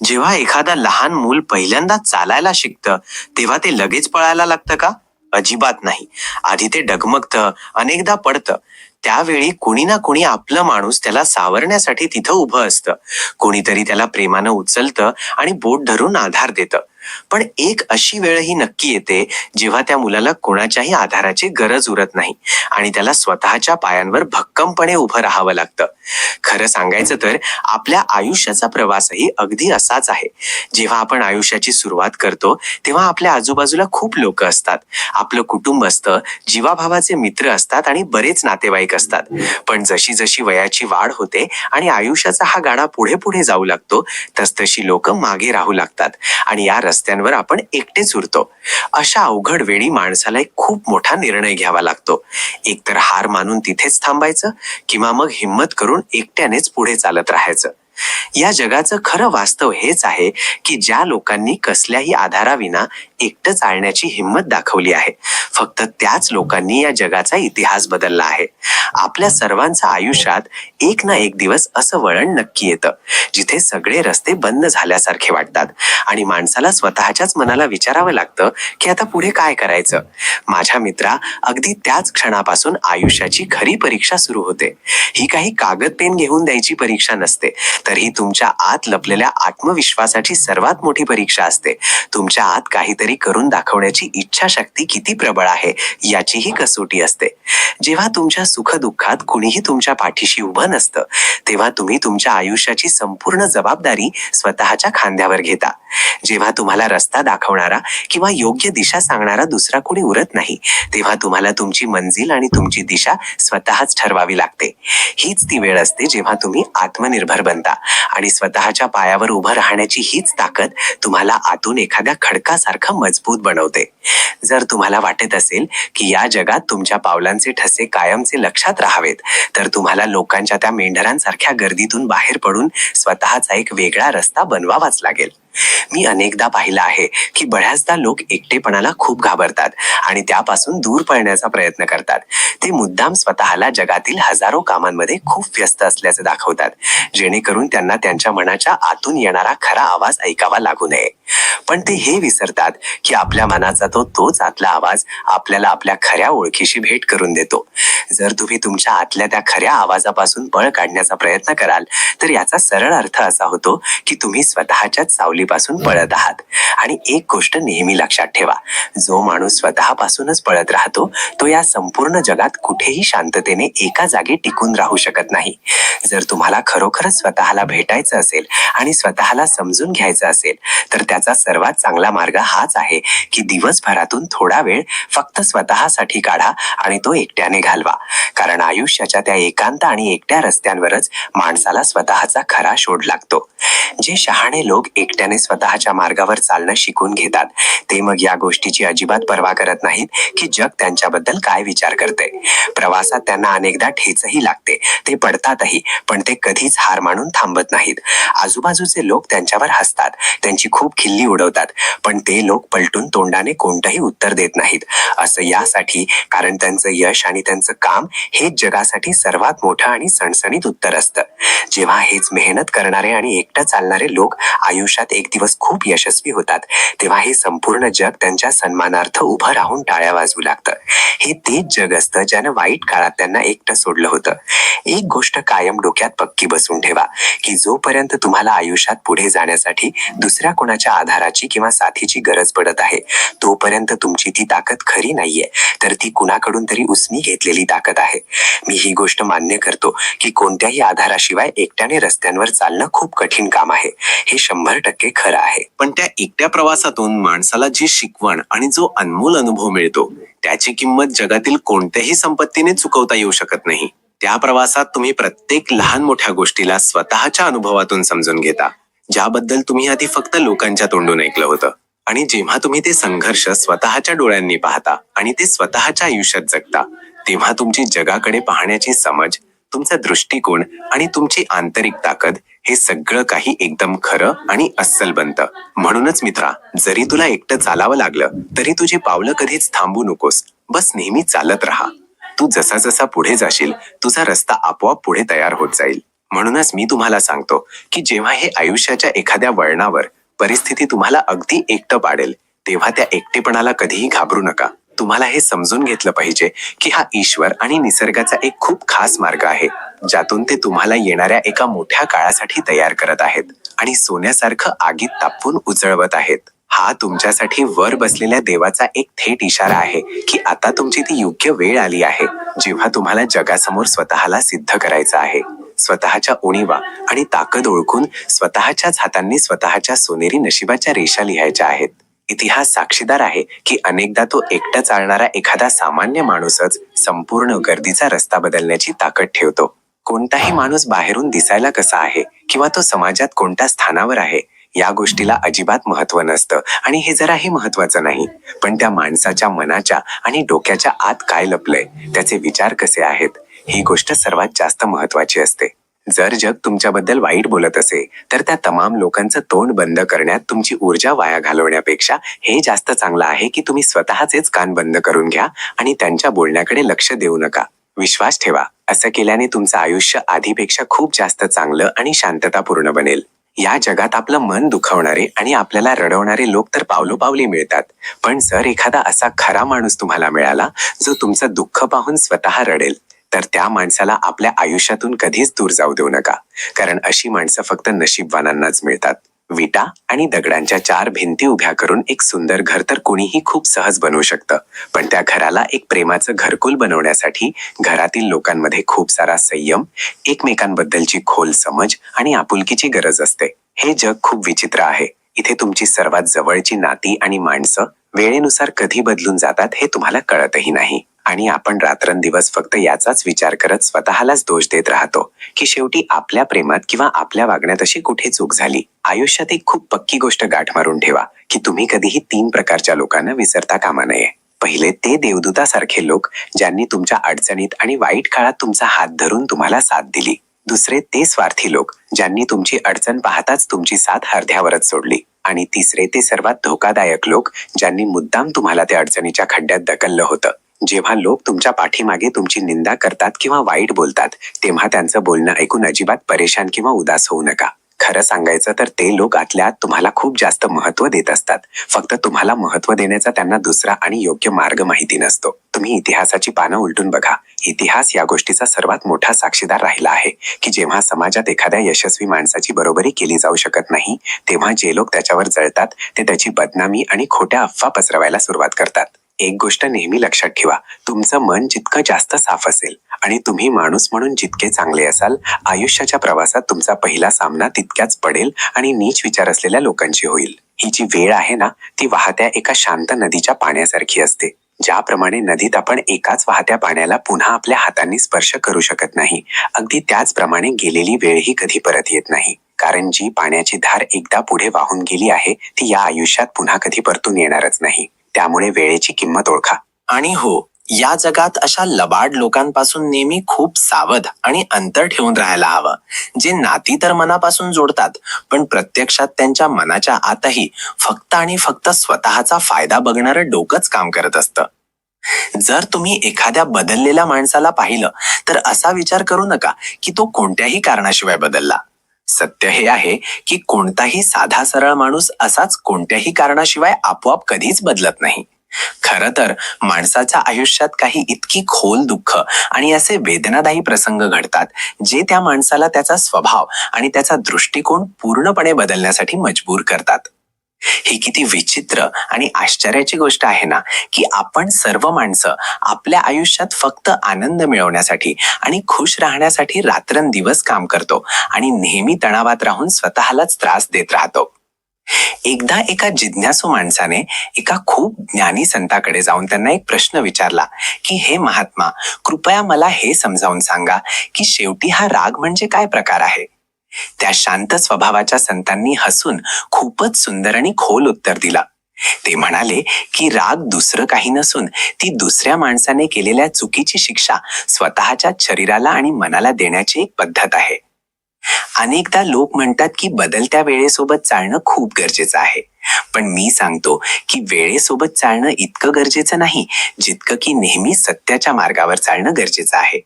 जेव्हा एखादा लहान मूल पहिल्यांदा चालायला शिकतं, तेव्हा ते लगेच पळायला लागतं का? अजिबात नाही. आधी ते डगमगतं, अनेकदा पडतं. त्यावेळी कुणी ना कुणी आपलं माणूस त्याला सावरण्यासाठी तिथं उभं असतं. कोणीतरी त्याला प्रेमानं उचलतं आणि बोट धरून आधार देतं. पण एक अशी वेळही नक्की येते, जेव्हा त्या मुलाला कोणाच्याही आधाराची गरज उरत नाही आणि त्याला स्वतःच्या पायांवर भक्कमपणे उभं राहावं लागतं. खरं सांगायचं तर आपल्या आयुष्याचा प्रवासही अगदी असाच आहे. जेव्हा आपण आयुष्याची सुरुवात करतो, तेव्हा आपल्या आजूबाजूला खूप लोक असतात. आपलं कुटुंब असतं, जीवाभावाचे मित्र असतात आणि बरेच नातेवाईक असतात. पण जशी जशी वयाची वाढ होते आणि आयुष्याचा हा गाडा पुढे पुढे जाऊ लागतो, तसतशी लोक मागे राहू लागतात आणि या रस्त्यांवर आपण एकटेच उरतो. अशा अवघड वेळी माणसाला एक खूप मोठा निर्णय घ्यावा लागतो. एकतर हार मानून तिथेच थांबायचं किंवा मग हिंमत करून एकट्यानेच पुढे चालत राहायचं. या जगाचं खरं वास्तव हेच आहे की ज्या लोकांनी कसल्याही आधाराविना एकटं चालण्याची हिंमत दाखवली आहे, फक्त त्याच लोकांनी या जगाचा इतिहास बदलला आहे. आपल्या सर्वांच्या आयुष्यात एक ना एक दिवस असं वळण नक्की येतं, जिथे सगळे रस्ते बंद झाल्यासारखे वाटतात आणि माणसाला स्वतःच्याच मनाला विचारावं लागतं की आता पुढे काय करायचं. माझ्या मित्रा, अगदी त्याच क्षणापासून आयुष्याची खरी परीक्षा सुरू होते. ही काही कागद पेन घेऊन द्यायची परीक्षा नसते, तर ही तुमच्या आत लपलेल्या आत्मविश्वासाची सर्वात मोठी परीक्षा असते. तुमच्या आत काहीतरी करून दाखवण्याची इच्छाशक्ती किती प्रबळ आहे याची ही कसोटी असते. जेव्हा तुमच्या सुखदुःखात कुणीही तुमच्या पाठीशी उभं नसतं, तेव्हा तुम्ही तुमच्या आयुष्याची संपूर्ण जबाबदारी स्वतःच्या खांद्यावर घेता. जेव्हा तुम्हाला रस्ता दाखवणारा किंवा योग्य दिशा सांगणारा दुसरा कोणी उरत नाही, तेव्हा तुम्हाला तुमची मंजिल आणि तुमची दिशा स्वतःच ठरवावी लागते. हीच ती वेळ असते जेव्हा तुम्ही आत्मनिर्भर बनता आणि स्वतःच्या पायावर उभं राहण्याची हीच ताकद तुम्हाला आतून एखाद्या खडकासारखं मजबूत बनवते. जर तुम्हाला वाटत असेल की या जगात तुमच्या पावलांचे ठसे कायमचे लक्षात राहावेत, तर तुम्हाला लोकांच्या त्या मेंढरांसारख्या गर्दीतून बाहेर पडून स्वतःचा एक वेगळा रस्ता बनवावाच लागेल. मी अनेकदा पाहिलं आहे की बऱ्याचदा लोक एकटेपणाला खूप घाबरतात आणि त्यापासून दूर पळण्याचा प्रयत्न करतात. ते मुद्दाम स्वतःला जगातील हजारो कामांमध्ये खूप व्यस्त असल्याचं दाखवतात, जेणेकरून त्यांना त्यांच्या मनाच्या आतून येणारा खरा आवाज ऐकावा लागू नये. पण ते हे विसरतात की आपल्या मनाचा तोच आतला आवाज आपल्याला आपल्या खऱ्या ओळखीशी भेट करून देतो. जर तुम्ही तुमच्या आतल्या त्या खऱ्या आवाजापासून पळ काढण्याचा प्रयत्न कराल, तर याचा सरळ अर्थ असा होतो की तुम्ही स्वतःच्याच सावलीपासून पळत आहात. आणि एक गोष्ट नेहमी लक्षात ठेवा, जो माणूस स्वतःपासूनच पळत राहतो, तो या संपूर्ण जगात कुठेही शांततेने एका जागी टिकून राहू शकत नाही. जर तुम्हाला खरोखरच स्वतःला भेटायचं असेल आणि स्वतःला समजून घ्यायचं असेल, तर त्याचा सर्वात चांगला मार्ग हाच आहे की दिवसभरातून थोडा वेळ फक्त स्वतःसाठी काढा आणि तो एकट्याने घालवा. कारण आयुष्याच्या त्या एकांत आणि एकट्या रस्त्यांवरच माणसाला स्वतःचा खरा शोध लागतो. जे शहाणे लोक एकट्याने स्वतःच्या मार्गावर चालणं शिकून घेतात, ते मग या गोष्टीची अजिबात पर्वा करत नाहीत की जग त्यांच्याबद्दल काय विचार करते. प्रवासात त्यांना अनेकदा ठेचही लागते, ते पडतातही, पण ते कधीच हार मानून थांबत नाहीत. आजूबाजूचे लोक त्यांच्यावर हसतात, त्यांची खूप खिल्ली उडवतात, पण ते लोक पलटून तोंडाने कोणतंही उत्तर देत नाहीत. असं यासाठी कारण त्यांचं यश आणि त्यांचं काम हेच जगासाठी सर्वात मोठं आणि सणसणीत उत्तर असतं. जेव्हा हेच मेहनत करणारे आणि एकटं चालणारे लोक आयुष्यात एक दिवस खूप यशस्वी होतात, तेव्हा हे संपूर्ण जग त्यांच्या सन्मानार्थ उभं राहून टाळ्या वाजवू लागतं. हे तेच जग असतं ज्यानं वाईट काळात त्यांना एकटं सोडलं होतं. एक गोष्ट कायम डोक्यात पक्की बसवून ठेवा की जोपर्यंत तुम्हाला आयुष्यात पुढे जाण्यासाठी दुसऱ्या कोणाच्या आधाराची किंवा साथीची गरज पडत आहे, तोपर्यंत तुमची ती ताकद खरी नाहीये, तर ती कुणाकडून तरी उसनी घेतलेली ताकद आहे. मी ही गोष्ट मान्य करतो की कोणत्याही आधाराशिवाय एकट्याने रस्त्यांवर चालणं खूप कठीण काम आहे. हे 100% खरं आहे. पण त्या एकट्या प्रवासातून माणसाला जी शिकवण आणि जो अनमोल अनुभव मिळतो, त्याची किंमत जगातील कोणत्याही संपत्तीने चुकवता येऊ शकत नाही. त्या प्रवासात तुम्ही प्रत्येक लहान मोठ्या गोष्टीला स्वतःच्या अनुभवातून समजून घेता, ज्याबद्दल तुम्ही आधी फक्त लोकांच्या तोंडून ऐकलं होतं. आणि जेव्हा तुम्ही ते संघर्ष स्वतःच्या डोळ्यांनी पाहता आणि ते स्वतःच्या आयुष्यात जगता, तेव्हा तुमची जगाकडे पाहण्याची समज, तुमचा दृष्टिकोन आणि तुमची आंतरिक ताकद हे सगळं काही एकदम खरं आणि अस्सल बनतं. म्हणूनच मित्रा, जरी तुला एकटं चालावं लागलं, तरी तुझी पावलं कधीच थांबू नकोस. बस नेहमी चालत राहा. तू जसा जसा पुढे जाशील, तुझा रस्ता आपोआप पुढे तयार होत जाईल. म्हणूनच मी तुम्हाला सांगतो की जेव्हा हे आयुष्याच्या एखाद्या वळणावर परिस्थिती तुम्हाला अगदी एकटं पाडेल, तेव्हा त्या एकटेपणाला कधीही घाबरू नका. तुम्हाला हे समजून घेतलं पाहिजे की हा ईश्वर आणि निसर्गाचा एक खूप खास मार्ग आहे, ज्यातून ते तुम्हाला येणाऱ्या एका मोठ्या काळासाठी तयार करत आहेत आणि सोन्यासारखं आगीत तापवून उजळवत आहेत. हा तुमच्यासाठी वर बसलेल्या देवाचा एक थेट इशारा आहे की आता तुमची ती योग्य वेळ आली आहे, जेव्हा तुम्हाला जगासमोर स्वतःला सिद्ध करायचं आहे. स्वतःच्या उणीवा आणि ताकद ओळखून स्वतःच्याच हातांनी स्वतःच्या सोनेरी नशिबाच्या रेषा लिहायच्या आहेत. इतिहास साक्षीदार आहे की अनेकदा तो एकटा चालणारा एखादा सामान्य माणूसच संपूर्ण गर्दीचा रस्ता बदलण्याची ताकद ठेवतो. कोणताही माणूस बाहेरून दिसायला कसा आहे किंवा तो समाजात कोणत्या स्थानावर आहे या गोष्टीला अजिबात महत्त्व नसतं, आणि हे जराही महत्त्वाचं नाही. पण त्या माणसाच्या मनाच्या आणि डोक्याच्या आत काय लपलंय, त्याचे विचार कसे आहेत, ही गोष्ट सर्वात जास्त महत्त्वाची असते. जर जग तुमच्याबद्दल वाईट बोलत असे तर त्या तमाम लोकांचं तोंड बंद करण्यात तुमची ऊर्जा वाया घालवण्यापेक्षा हे जास्त चांगलं आहे की तुम्ही स्वतःचेच कान बंद करून घ्या आणि त्यांच्या बोलण्याकडे लक्ष देऊ नका. विश्वास ठेवा, असं केल्याने तुमचं आयुष्य आधीपेक्षा खूप जास्त चांगलं आणि शांततापूर्ण बनेल. या जगात आपलं मन दुखावणारे आणि आपल्याला रडवणारे लोक तर पावलोपावली मिळतात, पण जर एखादा असा खरा माणूस तुम्हाला मिळाला जो तुमचं दुःख पाहून स्वतः रडेल, तर त्या माणसाला आपल्या आयुष्यातून कधीच दूर जाऊ देऊ नका, कारण अशी माणसं फक्त नशीबवानांनाच मिळतात. विटा आणि दगडांच्या 4 भिंती उभ्या करून एक सुंदर घर तर कोणीही खूप सहज बनवू शकतं, पण त्या घराला एक प्रेमाचं घरकुल बनवण्यासाठी घरातील लोकांमध्ये खूप सारा संयम, एकमेकांबद्दलची खोल समज आणि आपुलकीची गरज असते. हे जग खूप विचित्र आहे. इथे तुमची सर्वात जवळची नाती आणि माणसं वेळेनुसार कधी बदलून जातात हे तुम्हाला कळतही नाही, आणि आपण रात्रंदिवस फक्त याचाच विचार करत स्वतःलाच दोष देत राहतो की शेवटी आपल्या प्रेमात किंवा आपल्या वागण्यात अशी कुठे चूक झाली. आयुष्यात एक खूप पक्की गोष्ट गाठ मारून ठेवा की तुम्ही कधीही 3 प्रकारच्या लोकांना विसरता कामा नये. पहिले ते देवदूतासारखे लोक ज्यांनी तुमच्या अडचणीत आणि वाईट काळात तुमचा हात धरून तुम्हाला साथ दिली. दुसरे ते स्वार्थी लोक ज्यांनी तुमची अडचण पाहताच तुमची साथ अर्ध्यावरच सोडली. आणि तिसरे ते सर्वात धोकादायक लोक ज्यांनी मुद्दाम तुम्हाला त्या अडचणीच्या खड्ड्यात ढकललं होतं. जेव्हा लोक तुमच्या पाठीमागे तुमची निंदा करतात किंवा वाईट बोलतात, तेव्हा त्यांचं बोलणं ऐकून अजिबात परेशान किंवा उदास होऊ नका. खरं सांगायचं तर ते लोक आतल्या आत तुम्हाला खूप जास्त महत्त्व देत असतात, फक्त तुम्हाला महत्त्व देण्याचा त्यांना दुसरा आणि योग्य मार्ग माहिती नसतो. तुम्ही इतिहासाची पानं उलटून बघा. इतिहास या गोष्टीचा सर्वात मोठा साक्षीदार राहिला आहे की जेव्हा समाजात एखाद्या यशस्वी माणसाची बरोबरी केली जाऊ शकत नाही, तेव्हा जे लोक त्याच्यावर जळतात ते त्याची बदनामी आणि खोट्या अफवा पसरवायला सुरुवात करतात. एक गोष्ट नेहमी लक्षात ठेवा, तुमचं मन जितकं जास्त साफ असेल आणि तुम्ही माणूस म्हणून जितके चांगले असाल, आयुष्याच्या प्रवासात तुमचा पहिला सामना तितक्याच पडेल आणि नीच विचार असलेल्या लोकांशी होईल. ही जी वेळ आहे ना, ती वाहत्या एका शांत नदीच्या पाण्यासारखी असते. ज्याप्रमाणे नदीत आपण एकाच वाहत्या पाण्याला पुन्हा आपल्या हातांनी स्पर्श करू शकत नाही, अगदी त्याचप्रमाणे गेलेली वेळही कधी परत येत नाही, कारण जी पाण्याची धार एकदा पुढे वाहून गेली आहे ती या आयुष्यात पुन्हा कधी परतून येणारच नाही. त्यामुळे वेळेची किंमत ओळखा. आणि हो, या जगात अशा लबाड लोकांपासून नेहमी खूप सावध आणि अंतर ठेवून राहायला हवं, जे नाती तर मनापासून जोडतात, पण प्रत्यक्षात त्यांच्या मनाच्या आतही फक्त आणि फक्त स्वतःचा फायदा बघणारं डोकंच काम करत असतं. जर तुम्ही एखाद्या बदललेल्या माणसाला पाहिलं तर असा विचार करू नका की तो कोणत्याही कारणाशिवाय बदलला. सत्य हे आहे की कोणताही साधा सरळ माणूस असाच कोणत्याही कारणाशिवाय आपोआप कधीच बदलत नाही. खरं तर माणसाच्या आयुष्यात काही इतकी खोल दुःख आणि असे वेदनादायी प्रसंग घडतात जे त्या माणसाला त्याचा स्वभाव आणि त्याचा दृष्टिकोन पूर्णपणे बदलण्यासाठी मजबूर करतात. ही किती विचित्र आणि आश्चर्याची गोष्ट आहे ना की आपण सर्व माणसं आपल्या आयुष्यात फक्त आनंद मिळवण्यासाठी आणि खुश राहण्यासाठी रात्रंदिवस काम करतो आणि नेहमी तणावात राहून स्वतःलाच त्रास देत राहतो. एकदा एका जिज्ञासू माणसाने एका खूप ज्ञानी संताकडे जाऊन त्यांना एक प्रश्न विचारला की हे महात्मा, कृपया मला हे समजावून सांगा की शेवटी हा राग म्हणजे काय प्रकार आहे. त्या शांत स्वभावाच्या संतांनी हसून खूपच सुंदर आणि खोल उत्तर दिला. ते म्हणाले की राग दुसरं काही नसून ती दुसऱ्या माणसाने केलेल्या चुकीची शिक्षा स्वतःच्या शरीराला आणि मनाला देण्याची एक पद्धत आहे. अनेकदा लोक म्हणतात की बदलत्या वेळेसोबत चालणं खूप गरजेचं आहे, पण मी सांगतो की वेळेसोबत चालणं इतकं गरजेचं नाही जितकं की नेहमी सत्याच्या मार्गावर चालणं गरजेचं आहे.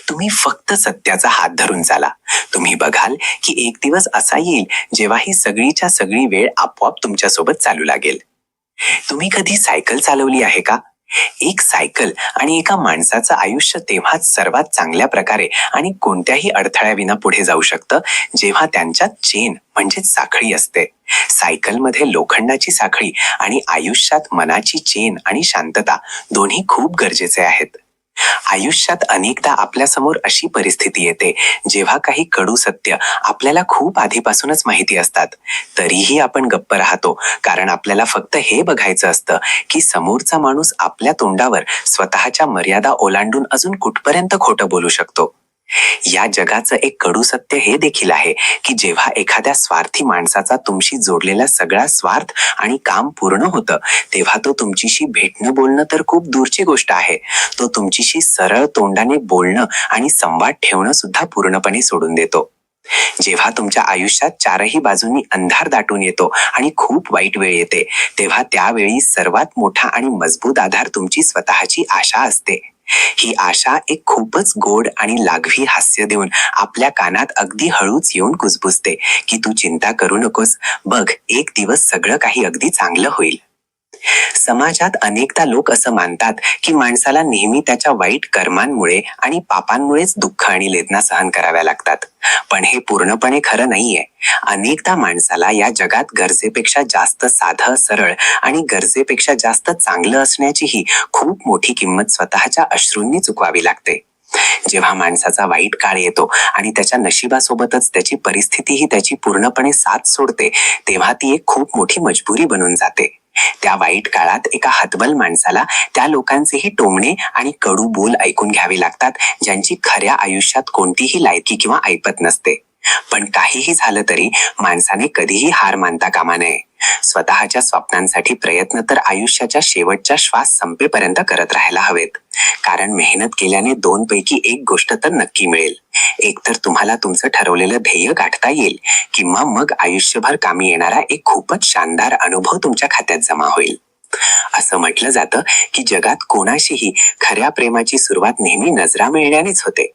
तुम्ही फक्त सत्याचा हात धरून चाला. तुम्ही बघाल की एक दिवस असा येईल जेव्हा ही सगळीच्या सगळी वेळ आपोआप तुमच्यासोबत चालू लागेल. तुम्ही कधी सायकल चालवली आहे का? एक सायकल आणि एका माणसाचं आयुष्य तेव्हाच सर्वात चांगल्या प्रकारे आणि कोणत्याही अडथळ्याविना पुढे जाऊ शकतं जेव्हा त्यांच्यात चेन म्हणजेच साखळी असते. सायकलमध्ये लोखंडाची साखळी आणि आयुष्यात मनाची चेन आणि शांतता दोन्ही खूप गरजेचे आहेत. आयुष्यात अनेकदा आपल्यासमोर अशी परिस्थिती येते जेव्हा काही कडू सत्य आपल्याला खूप आधीपासूनच माहिती असतात, तरीही आपण गप्प राहतो, कारण आपल्याला फक्त हे बघायचं असतं की समोरचा माणूस आपल्या तोंडावर स्वतःच्या मर्यादा ओलांडून अजून कुठपर्यंत खोटं बोलू शकतो. या जगाचं एक कडू सत्य हे देखील आहे की जेव्हा एखाद्या स्वार्थी माणसाचा तुमशी जोडलेला सगळा स्वार्थ आणि काम पूर्ण होतं, तेव्हा तो तुमच्याशी भेटणं बोलणं तर खूप दूरची गोष्ट आहे, तो तुमच्याशी सरळ तोंडाने बोलणं आणि संवाद ठेवणं सुद्धा पूर्णपणे सोडून देतो. जेव्हा तुमच्या आयुष्यात चारही बाजूंनी अंधार दाटून येतो आणि खूप वाईट वेळ येते, तेव्हा त्यावेळी सर्वात मोठा आणि मजबूत आधार तुमची स्वतःची आशा असते. ही आशा एक खूपच गोड आणि लाघवी हास्य देऊन आपल्या कानात अगदी हळूच येऊन कुजबुजते की तू चिंता करू नकोस, बघ एक दिवस सगळं काही अगदी चांगलं होईल. समाजात अनेकदा लोक असं मानतात की माणसाला नेहमी त्याच्या वाईट कर्मांमुळे आणि पापांमुळेच दुःख आणि वेदना सहन कराव्या लागतात. पण हे पूर्णपणे खरं नाहीये. अनेकदा माणसाला या जगात गरजेपेक्षा जास्त साधं सरळ आणि गरजेपेक्षा जास्त चांगलं असण्याचीही खूप मोठी किंमत स्वतःच्या अश्रूंनी चुकवावी लागते. जेव्हा माणसाचा वाईट काळ येतो आणि त्याच्या नशिबासोबतच त्याची परिस्थितीही त्याची पूर्णपणे साथ सोडते, तेव्हा ती एक खूप मोठी मजबुरी बनून जाते. त्या वाईट काळात एका हतबल माणसाला त्या लोकांचेही टोमणे आणि कडू बोल ऐकून घ्यावे लागतात ज्यांची खऱ्या आयुष्यात कोणतीही लायकी किंवा ऐपत नसते. पण काहीही झालं तरी माणसाने कधीही हार मानता कामा नये. स्वतःच्या स्वप्नांसाठी प्रयत्न तर आयुष्याच्या शेवटच्या श्वास संपेपर्यंत करत राहायला हवेत, कारण मेहनत केल्याने दोन पैकी एक गोष्ट तर नक्की मिळेल. एक तर तुम्हाला तुमचं ठरवलेलं ध्येय गाठता येईल, किंवा मग आयुष्यभर कामी येणारा एक खूपच शानदार अनुभव तुमच्या खात्यात जमा होईल. असं म्हटलं जातं की जगात कोणाशीही खऱ्या प्रेमाची सुरुवात नेहमी नजरा मिळण्यानेच होते.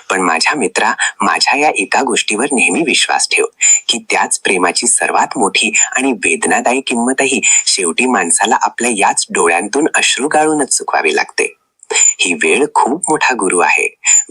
पण माझ्या मित्रा, माझ्या या एका गोष्टीवर नेहमी विश्वास ठेव की त्याच प्रेमाची सर्वात मोठी आणि वेदनादायी किंमतही शेवटी माणसाला आपल्या याच डोळ्यांतून अश्रू गाळूनच चुकवावी लागते. ही वेळ खूप मोठा गुरु आहे.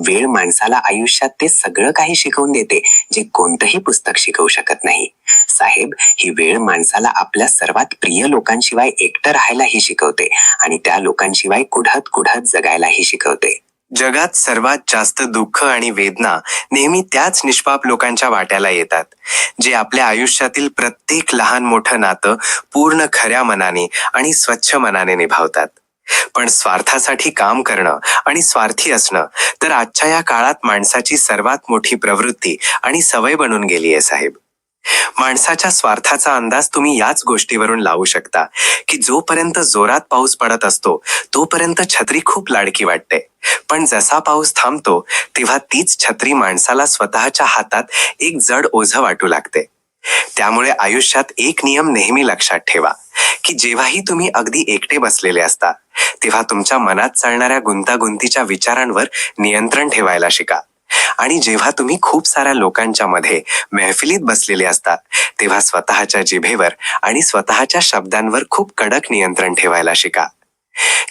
वेळ माणसाला आयुष्यात ते सगळं काही शिकवून देते जे कोणतंही पुस्तक शिकवू शकत नाही. साहेब, ही वेळ माणसाला आपल्या सर्वात प्रिय लोकांशिवाय एकटं राहायलाही शिकवते आणि त्या लोकांशिवाय कुढत कुढत जगायलाही शिकवते. जगात सर्वात जास्त दुःख आणि वेदना नेहमी त्याच निष्पाप लोकांच्या वाट्याला येतात, जे आपल्या आयुष्यातील प्रत्येक लहान मोठं नातं पूर्ण खऱ्या मनाने आणि स्वच्छ मनाने निभावतात. पण स्वार्थासाठी काम करणं आणि स्वार्थी असणं तर आजच्या या काळात माणसाची सर्वात मोठी प्रवृत्ती आणि सवय बनून गेली आहे साहेब. माणसाच्या स्वार्थाचा अंदाज तुम्ही याच गोष्टीवरून लावू शकता की जोपर्यंत जोरात पाऊस पडत असतो तोपर्यंत छत्री खूप लाडकी वाटते, पण जसा पाऊस थांबतो तेव्हा तीच छत्री माणसाला स्वतःच्या हातात एक जड ओझं वाटू लागते. त्यामुळे आयुष्यात एक नियम नेहमी लक्षात ठेवा की जेव्हाही तुम्ही अगदी एकटे बसलेले असता, तेव्हा तुमच्या मनात चालणाऱ्या गुंतागुंतीच्या विचारांवर नियंत्रण ठेवायला शिका. आणि जेव्हा तुम्ही खूप साऱ्या लोकांच्या मध्ये महफिलीत बसलेले असता, तेव्हा स्वतःच्या जिभेवर आणि स्वतःच्या शब्दांवर खूप कडक नियंत्रण ठेवायला शिका.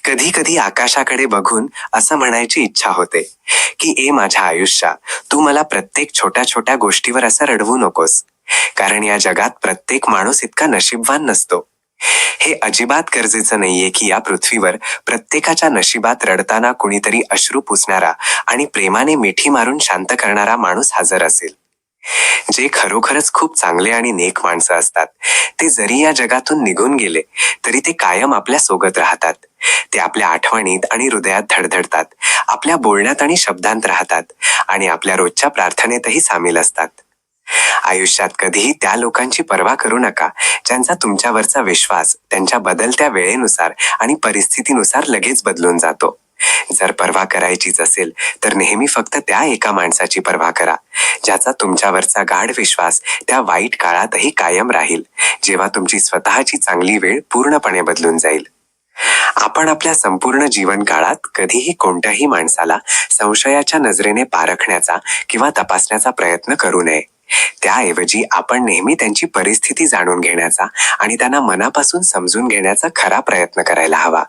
कधी कधी आकाशाकडे बघून असं म्हणायची इच्छा होते की ए माझ्या आयुष्या, तू मला प्रत्येक छोट्या छोट्या गोष्टीवर असं रडवू नकोस, कारण या जगात प्रत्येक माणूस इतका नशीबवान नसतो. हे अजिबात गरजेचं नाहीये की या पृथ्वीवर प्रत्येकाच्या नशिबात रडताना कुणीतरी अश्रू पुसणारा आणि प्रेमाने मिठी मारून शांत करणारा माणूस हजर असेल. जे खरोखरच खूप चांगले आणि नेक माणसं असतात, ते जरी या जगातून निघून गेले तरी ते कायम आपल्या सोबत राहतात. ते आपल्या आठवणीत आणि हृदयात धडधडतात, आपल्या बोलण्यात आणि शब्दांत राहतात आणि आपल्या रोजच्या प्रार्थनेतही सामील असतात. आयुष्यात कधीही त्या लोकांची पर्वा करू नका ज्यांचा तुमच्यावरचा विश्वास त्यांच्या बदलत्या वेळेनुसार आणि परिस्थितीनुसार लगेच बदलून जातो. जर पर्वा करायचीच असेल तर नेहमी फक्त त्या एका माणसाची पर्वा करा ज्याचा तुमच्यावरचा गाढ विश्वास त्या वाईट काळातही कायम राहील, जेव्हा तुमची स्वतःची चांगली वेळ पूर्णपणे बदलून जाईल. आपण आपल्या संपूर्ण जीवनकाळात कधीही कोणत्याही माणसाला संशयाच्या नजरेने पारखण्याचा किंवा तपासण्याचा प्रयत्न करू नये. त्याऐवजी आपण नेहमी त्यांची परिस्थिती जाणून घेण्याचा आणि त्यांना मनापासून समजून घेण्याचा खरा प्रयत्न करायला हवा.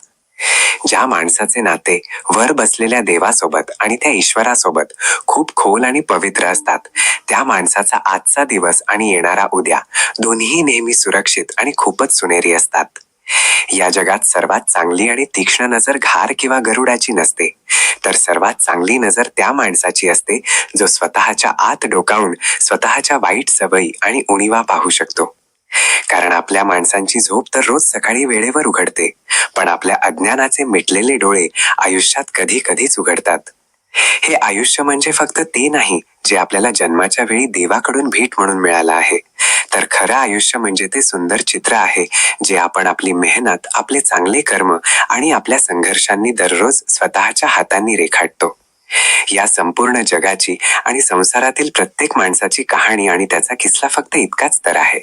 ज्या माणसाचे नाते वर बसलेल्या देवासोबत आणि त्या ईश्वरासोबत खूप खोल आणि पवित्र असतात, त्या माणसाचा आजचा दिवस आणि येणारा उद्या दोन्ही नेहमी सुरक्षित आणि खूपच सुनेरी असतात. या जगात सर्वात चांगली आणि तीक्ष्ण नजर घार किंवा गरुडाची नसते, तर सर्वात चांगली नजर त्या माणसाची असते जो स्वतःच्या आत डोकावून स्वतःच्या वाईट सवयी आणि उणिवा पाहू शकतो. कारण आपल्या माणसांची झोप तर रोज सकाळी वेळेवर उघडते, पण आपल्या अज्ञानाचे मिटलेले डोळे आयुष्यात कधी कधीच उघडतात. हे आयुष्य म्हणजे फक्त ते नाही जे आपल्याला जन्माच्या वेळी देवाकडून भेट म्हणून मिळालं आहे, तर खरं आयुष्य म्हणजे ते सुंदर चित्र आहे जे आपण आपली मेहनत, आपले चांगले कर्म आणि आपल्या संघर्षांनी दररोज स्वतःच्या हातांनी रेखाटतो. या संपूर्ण जगाची आणि संसारातील प्रत्येक माणसाची कहाणी आणि त्याचा किस्सा फक्त इतकाच तर आहे.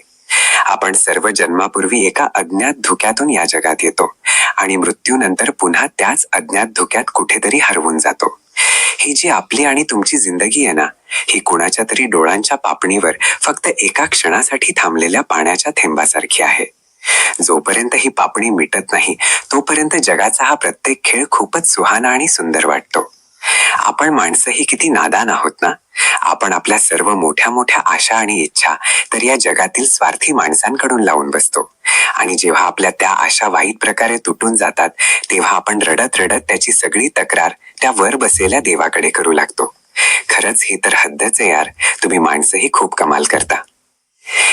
आपण सर्व जन्मापूर्वी एका अज्ञात धुक्यातून या जगात येतो आणि मृत्यूनंतर पुन्हा त्याच अज्ञात धुक्यात कुठेतरी हरवून जातो. ही जी आपली आणि तुमची जिंदगी आहे ना, ही कुणाच्या तरी डोळ्यांच्या पापणीवर फक्त एका क्षणासाठी थांबलेल्या पाण्याच्या थेंबासारखी आहे. जोपर्यंत ही पापणी मिटत नाही तोपर्यंत जगाचा हा प्रत्येक खेळ खूपच सुहाना आणि सुंदर वाटतो. आपण माणसंही किती नादान आहोत ना. आपण आपल्या सर्व मोठ्या मोठ्या आशा आणि इच्छा तर या जगातील स्वार्थी माणसांकडून लावून बसतो, आणि जेव्हा आपल्या त्या आशा वाईट प्रकारे तुटून जातात तेव्हा आपण रडत रडत त्याची सगळी तक्रार त्या वर बसलेल्या देवाकडे करू लागतो. खरंच ही तर हद्दच आहे यार. तुम्ही माणसंही खूप कमाल करता.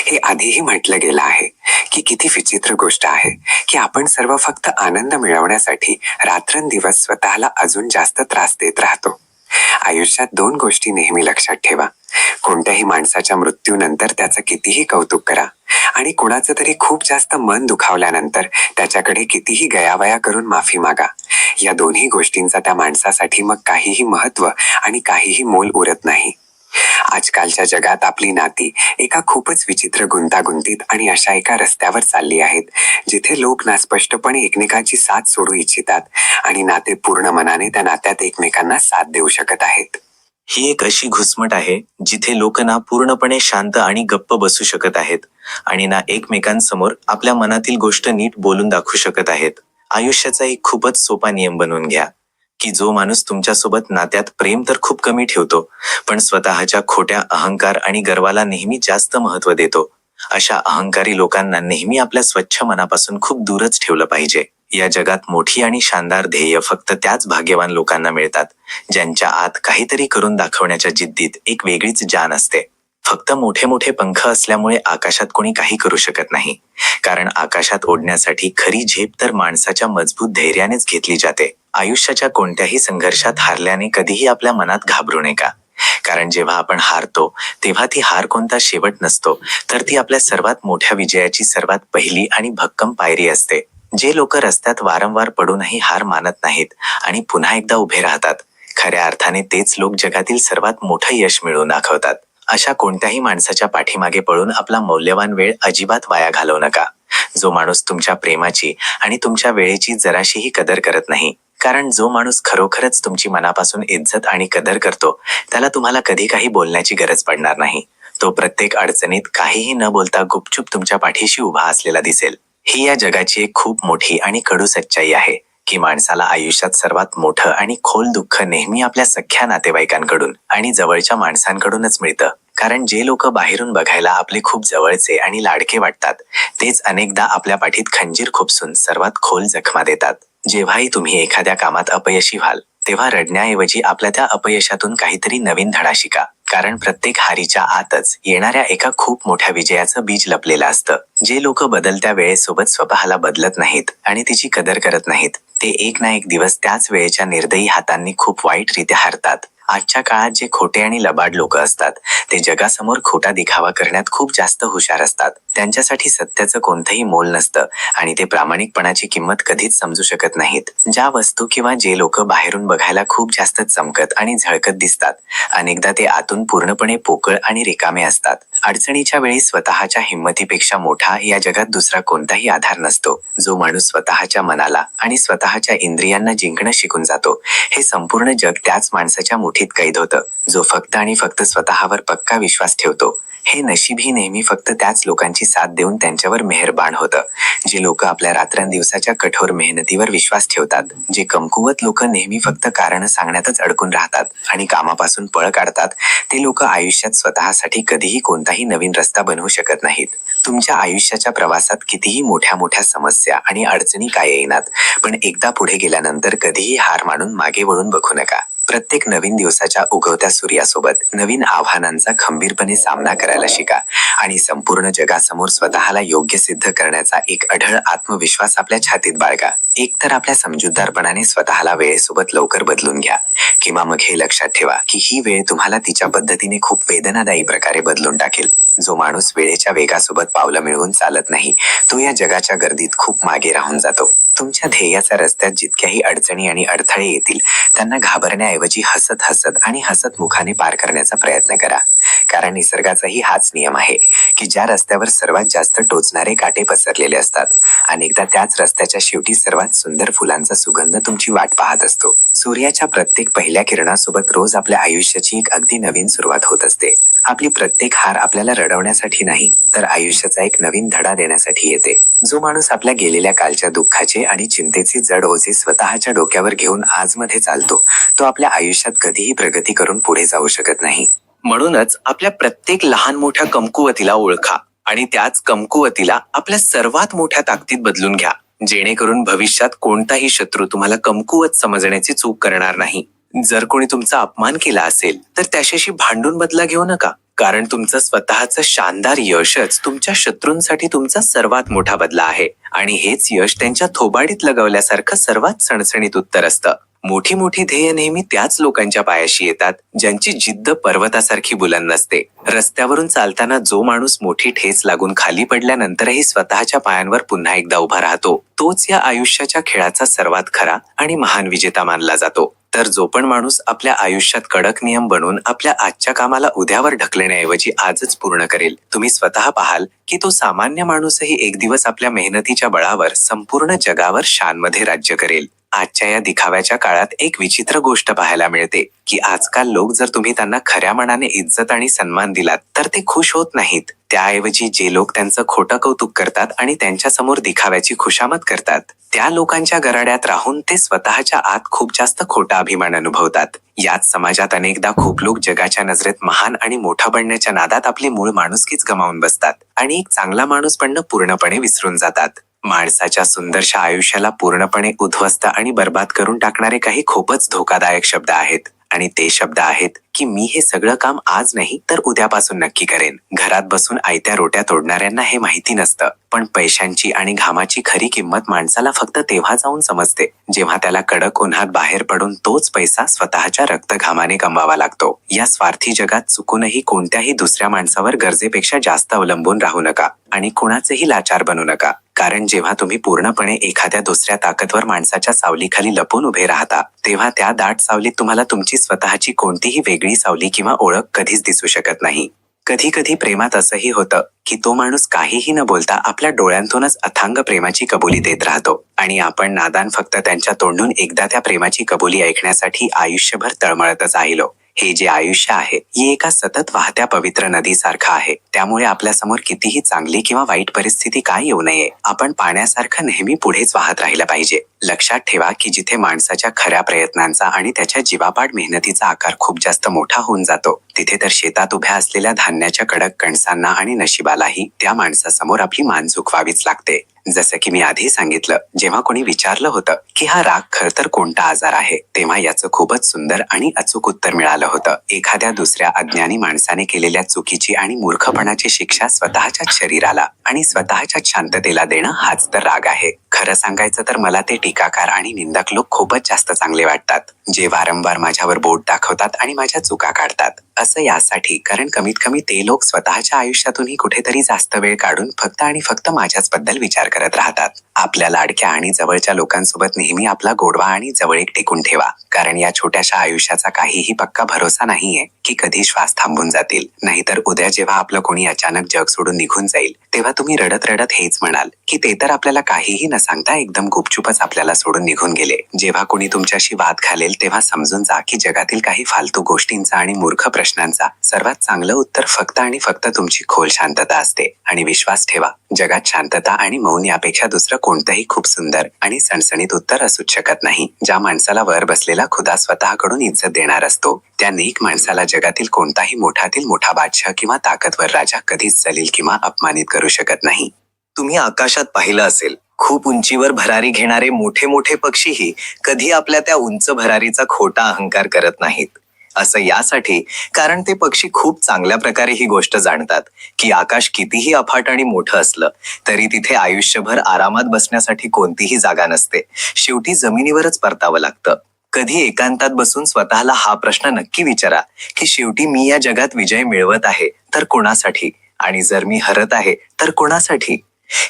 हे आधीही म्हटलं गेलं आहे की किती विचित्र गोष्ट आहे की आपण सर्व फक्त आनंद मिळवण्यासाठी रात्रंदिवस स्वतःला अजून जास्त त्रास देत राहतो. आयुष्यात दोन गोष्टी नेहमी लक्षात ठेवा. कोणत्याही माणसाच्या मृत्यूनंतर त्याचं कितीही कौतुक करा आणि कुणाचं तरी खूप जास्त मन दुखावल्यानंतर त्याच्याकडे कितीही गयावया करून माफी मागा. या दोन्ही गोष्टींचा त्या माणसासाठी मग काहीही महत्त्व आणि काहीही मोल उरत नाही. आजकालच्या जगात आपली नाती एका खूपच विचित्र गुंतागुंतीत आणि अशा एका रस्त्यावर चालली आहेत जिथे लोक ना स्पष्टपणे एकमेकांची साथ सोडू इच्छितात आणि नाते पूर्ण मनाने त्या नात्यात एकमेकांना साथ देऊ शकत आहेत. ही एक अशी घुसमट आहे जिथे लोक ना पूर्णपणे शांत आणि गप्प बसू शकत आहेत आणि ना एकमेकांसमोर आपल्या मनातील गोष्ट नीट बोलून दाखवू शकत आहेत. आयुष्याचा एक खूपच सोपा नियम बनवून घ्या की जो माणूस तुमच्यासोबत नात्यात प्रेम तर खूप कमी ठेवतो पण स्वतःच्या खोट्या अहंकार आणि गर्वाला नेहमी जास्त महत्त्व देतो, अशा अहंकारी लोकांना नेहमी आपल्या स्वच्छ मनापासून खूप दूरच ठेवलं पाहिजे. या जगात मोठी आणि शानदार ध्येय फक्त त्याच भाग्यवान लोकांना मिळतात ज्यांच्या आत काहीतरी करून दाखवण्याच्या जिद्दीत एक वेगळीच जान असते. फक्त मोठे मोठे पंख असल्यामुळे आकाशात कोणी काही करू शकत नाही, कारण आकाशात ओढण्यासाठी खरी झेप तर माणसाच्या मजबूत धैर्यानेच घेतली जाते. आयुष्याच्या कोणत्याही संघर्षात हारल्याने कधीही आपल्या मनात घाबरू नका, कारण जेव्हा आपण हारतो तेव्हा ती हार कोणता शेवट नसतो, तर ती आपल्या सर्वात मोठ्या विजयाची सर्वात पहिली आणि भक्कम पायरी असते. जे लोक रस्त्यात वारंवार पडूनही हार मानत नाहीत आणि पुन्हा एकदा उभे राहतात, खऱ्या अर्थाने तेच लोक जगातील सर्वात मोठं यश मिळवून दाखवतात. अशा कोणत्याही माणसाच्या पाठीमागे पळून आपला मौल्यवान वेळ अजिबात वाया घालवू नका. जो माणूस तुमच्या प्रेमाची आणि तुमच्या वेळेची जराशीही कदर करत नाही, कारण जो माणूस खरोखरच तुमची मनापासून इज्जत आणि कदर करतो त्याला तुम्हाला कधी काही बोलण्याची गरज पडणार नाही. तो प्रत्येक अडचणीत काहीही न बोलता गुपचूप तुमच्या पाठीशी उभा असलेला दिसेल. ही या जगाची एक खूप मोठी आणि कडू सच्चाई आहे की माणसाला आयुष्यात सर्वात मोठं आणि खोल दुःख नेहमी आपल्या सख्ख्या नातेवाईकांकडून आणि जवळच्या माणसांकडूनच मिळतं. कारण जे लोक बाहेरून बघायला आपले खूप जवळचे आणि लाडके वाटतात तेच अनेकदा आपल्या पाठीत खंजीर खुपसून सर्वात खोल जखमा देतात. जेव्हाही तुम्ही एखाद्या कामात अपयशी व्हाल तेव्हा रडण्याऐवजी आपल्या त्या अपयशातून काहीतरी नवीन धडा शिका, कारण प्रत्येक हारीच्या आतच येणाऱ्या एका खूप मोठ्या विजयाचं बीज लपलेलं असतं. जे लोक बदलत्या वेळेसोबत स्वतःला बदलत नाहीत आणि तिची कदर करत नाहीत ते एक ना एक दिवस त्याच वेळेच्या निर्दयी हातांनी खूप वाईटरित्या हारतात. आजच्या काळात जे खोटे आणि लबाड लोक असतात ते जगासमोर खोटा दिखावा करण्यात खूप जास्त हुशार असतात. त्यांच्यासाठी सत्याचं कोणतंही मोल नसतं आणि ते प्रामाणिकपणाची किंमत कधीच समजू शकत नाहीत. ज्या वस्तू किंवा जे लोक बाहेरून बघायला खूप जास्त चमकत आणि झळकत दिसतात अनेकदा ते आतून पूर्णपणे पोकळ आणि रिकामे असतात. अडचणीच्या वेळी स्वतःच्या हिंमतीपेक्षा मोठा या जगात दुसरा कोणताही आधार नसतो. जो माणूस स्वतःच्या मनाला आणि स्वतःच्या इंद्रियांना जिंकणं शिकून जातो, हे संपूर्ण जग त्याच माणसाच्या मुठीत कैद होतं. जो फक्त आणि फक्त स्वतःवर पक्का विश्वास ठेवतो, हे नशीबही नेहमी फक्त त्याच लोकांची साथ देऊन त्यांच्यावर मेहरबान होतं. जे लोक आपल्या रात्रंदिवसाच्या कठोर मेहनतीवर विश्वास ठेवतात, जे कमकुवत लोक नेहमी फक्त कारण सांगण्यातच अडकून राहतात आणि कामापासून पळ काढतात, ते लोक आयुष्यात स्वतःसाठी कधीही कोणताही नवीन रस्ता बनवू शकत नाहीत. तुमच्या आयुष्याच्या प्रवासात कितीही मोठ्या मोठ्या समस्या आणि अडचणी काय येईनात, पण एकदा पुढे गेल्यानंतर कधीही हार मानून मागे वळून बघू नका. प्रत्येक नवीन दिवसाच्या उगवत्या सूर्यासोबत नवीन आव्हानांचा खंबीरपणे सामना करायला शिका आणि संपूर्ण जगासमोर स्वतःला योग्य सिद्ध करण्याचा एक अढळ आत्मविश्वास आपल्या छातीत बाळगा. एक तर आपल्या समजूतदारपणाने स्वतःला वेळेसोबत लवकर बदलून घ्या, किंवा मग हे लक्षात ठेवा की ही वेळ तुम्हाला तिच्या पद्धतीने खूप वेदनादायी प्रकारे बदलून टाकेल. जो माणूस वेळेच्या वेगासोबत पावलं मिळवून चालत नाही, तो या जगाच्या गर्दीत खूप मागे राहून जातो. तुमच्या ध्येयाच्या रस्त्यात जितक्याही अडचणी आणि अडथळे येतील, त्यांना घाबरण्याऐवजी हसत हसत आणि हसत मुखाने पार करण्याचा प्रयत्न करा. कारण निसर्गाचाही हाच नियम आहे की ज्या रस्त्यावर सर्वात जास्त टोचणारे काटे पसरलेले असतात, अनेकदा त्याच रस्त्याच्या शेवटी सर्वात सुंदर फुलांचा सुगंध तुमची वाट पाहत असतो. सूर्याच्या प्रत्येक पहिल्या किरणासोबत रोज आपल्या आयुष्याची एक अगदी नवीन सुरुवात होत असते. आपली प्रत्येक हार आपल्याला रडवण्यासाठी नाही, तर आयुष्याचा एक नवीन धडा देण्यासाठी येते. जो माणूस आपल्या गेलेल्या कालच्या दुःखाचे आणि चिंतेचे जड ओझे स्वतःच्या डोक्यावर घेऊन आजमध्ये चालतो, तो आपल्या आयुष्यात कधीही प्रगती करून पुढे जाऊ शकत नाही. म्हणूनच आपल्या प्रत्येक लहान मोठ्या कमकुवतीला ओळखा आणि त्याच कमकुवतीला आपल्या सर्वात मोठ्या ताकदीत बदलून घ्या, जेणेकरून भविष्यात कोणताही शत्रू तुम्हाला कमकुवत समजण्याची चूक करणार नाही. जर कोणी तुमचा अपमान केला असेल, तर त्याच्याशी भांडून बदला घेऊ नका, कारण तुमचं स्वतःचं शानदार यशच तुमच्या शत्रूंसाठी तुमचा सर्वात मोठा बदला आहे आणि हेच यश त्यांच्या थोबाडीत लगवल्यासारखं सर्वात सणसणीत उत्तर असतं. मोठी मोठी ध्येय नेहमी त्याच लोकांच्या पायाशी येतात ज्यांची जिद्द पर्वतासारखी बुलंद असते. रस्त्यावरून चालताना जो माणूस मोठी ठेच लागून खाली पडल्यानंतरही स्वतःच्या पायांवर पुन्हा एकदा उभा राहतो, तोच या आयुष्याच्या खेळाचा सर्वात खरा आणि महान विजेता मानला जातो. तर जो पण माणूस आपल्या आयुष्यात कडक नियम बनवून आपल्या आजच्या कामाला उद्यावर ढकलण्याऐवजी आजच पूर्ण करेल, तुम्ही स्वतः पाहाल की तो सामान्य माणूसही एक दिवस आपल्या मेहनतीच्या बळावर संपूर्ण जगावर शानमध्ये राज्य करेल. आजच्या या दिखाव्याच्या काळात एक विचित्र गोष्ट पाहायला मिळते की आजकाल लोक जर तुम्ही त्यांना खऱ्या मनाने इज्जत आणि सन्मान दिलात, तर ते खुश होत नाहीत. त्याऐवजी जे लोक त्यांचं खोटं कौतुक करतात आणि त्यांच्यासमोर दिखाव्याची खुशामत करतात, त्या लोकांच्या गराड्यात राहून ते स्वतःच्या आत खूप जास्त खोटा अभिमान अनुभवतात. याच समाजात अनेकदा खूप लोक जगाच्या नजरेत महान आणि मोठा बनण्याच्या नादात आपली मूळ माणुसकीच गमावून बसतात आणि एक चांगला माणूस बनणं पूर्णपणे विसरून जातात. माणसाच्या सुंदरशा आयुष्याला पूर्णपणे उद्ध्वस्त आणि बर्बाद करून टाकणारे काही खूपच धोकादायक शब्द आहेत, आणि ते शब्द आहेत की मी हे सगळं काम आज नाही तर उद्यापासून नक्की करेन. घरात बसून आयत्या रोट्या तोडणाऱ्यांना हे माहिती नसतं, पण पैशांची आणि घामाची खरी किंमत माणसाला फक्त तेव्हा जाऊन समजते जेव्हा त्याला कडक उन्हात बाहेर पडून तोच पैसा स्वतःच्या रक्तघामाने कमवावा लागतो. या स्वार्थी जगात चुकूनही कोणत्याही दुसऱ्या माणसावर गरजेपेक्षा जास्त अवलंबून राहू नका आणि कुणाचेही लाचार बनू नका, कारण जेव्हा तुम्ही पूर्णपणे एखाद्या दुसऱ्या ताकदवर माणसाच्या सावलीखाली लपून उभे राहता, तेव्हा त्या दाट सावलीत तुम्हाला तुमची स्वतःची कोणतीही वेगळी सावली किंवा ओळख कधीच दिसू शकत नाही. कधी कधी प्रेमात असंही होतं की तो माणूस काहीही न बोलता आपल्या डोळ्यांतूनच अथांग प्रेमाची कबुली देत राहतो आणि आपण नादान फक्त त्यांच्या तोंडून एकदा त्या प्रेमाची कबुली ऐकण्यासाठी आयुष्यभर तळमळतच राहिलो. हे जे आयुष्य आहे, हे एका सतत वाहत्या पवित्र नदीसारखं आहे. त्यामुळे आपल्यासमोर कितीही चांगली किंवा वाईट परिस्थिती काय येऊ नये, आपण पाण्यासारखं नेहमी पुढेच वाहत राहिलं पाहिजे. लक्षात ठेवा की जिथे माणसाच्या खऱ्या प्रयत्नांचा आणि त्याच्या जीवापाड मेहनतीचा आकार खूप जास्त मोठा होऊन जातो, तिथे तर शेतात उभ्या असलेल्या धान्याच्या कडक कणसांना आणि नशिबालाही त्या माणसासमोर आपली मान झुकवावीच लागते. जसं की मी आधी सांगितलं, जेव्हा कोणी विचारलं होतं की हा राग खरं तर कोणता आजार आहे, तेव्हा याचं खूपच सुंदर आणि अचूक उत्तर मिळालं होतं. एखाद्या दुसऱ्या अज्ञानी माणसाने केलेल्या चुकीची आणि मूर्खपणाची शिक्षा स्वतःच्याच शरीराला आणि स्वतःच्याच शांततेला देणं हाच तर राग आहे. खरं सांगायचं तर मला ते टीकाकार आणि निंदक लोक खूपच जास्त चांगले वाटतात, जे वारंवार माझ्यावर बोट दाखवतात आणि माझ्या चुका काढतात. असं यासाठी कारण कमीत कमी ते लोक स्वतःच्या आयुष्यातूनही कुठेतरी जास्त वेळ काढून फक्त आणि फक्त माझ्याच बद्दल विचार करत राहतात. आपल्या लाडक्या आणि जवळच्या लोकांसोबत नेहमी आपला गोडवा आणि जवळीक टिकून ठेवा, कारण या छोट्याशा आयुष्याचा काहीही पक्का भरोसा नाहीये की कधी श्वास थांबून जातील. नाहीतर उद्या जेव्हा आपलं कोणी अचानक जग सोडून निघून जाईल तेव्हा तुम्ही रडत रडत हेच म्हणाल की ते तर आपल्याला काहीही न सांगता एकदम गुपचूपच आपल्याला सोडून निघून गेले. जेव्हा कोणी तुमच्याशी वाद घालेल तेव्हा समजून जा की जगातील काही फालतू गोष्टींचा आणि मूर्ख प्रश्नांचा सर्वात चांगलं उत्तर फक्त आणि फक्त तुमची खोल शांतता असते. आणि विश्वास ठेवा, जगात शांतता आणि मौन यापेक्षा दुसरं कोणतंही खूप सुंदर आणि सणसणीत उत्तर असूच शकत नाही. ज्या माणसाला वर बसलेला खुदा स्वतःकडून इज्जत देणार असतो त्या नेक माणसाला जगातील कोणताही मोठातील मोठा बादशाह किंवा ताकदवर राजा कधीच जलील किंवा अपमानित करू शकत नाही. तुम्ही आकाशात पाहिलं असेल, खूप उंचीवर भरारी घेणारे मोठे मोठे पक्षीही कधी आपल्या त्या उंच भरारीचा खोटा अहंकार करत नाहीत. असं यासाठी कारण ते पक्षी खूप चांगल्या प्रकारे ही गोष्ट जाणतात की आकाश कितीही अफाट आणि मोठं असलं तरी तिथे आयुष्यभर आरामात बसण्यासाठी कोणतीही जागा नसते. शेवटी जमिनीवरच परतावं लागतं. कधी एकांतात बसून स्वतःला हा प्रश्न नक्की विचारा की शेवटी मी या जगात विजय मिळवत आहे तर कोणासाठी, आणि जर मी हरत आहे तर कोणासाठी?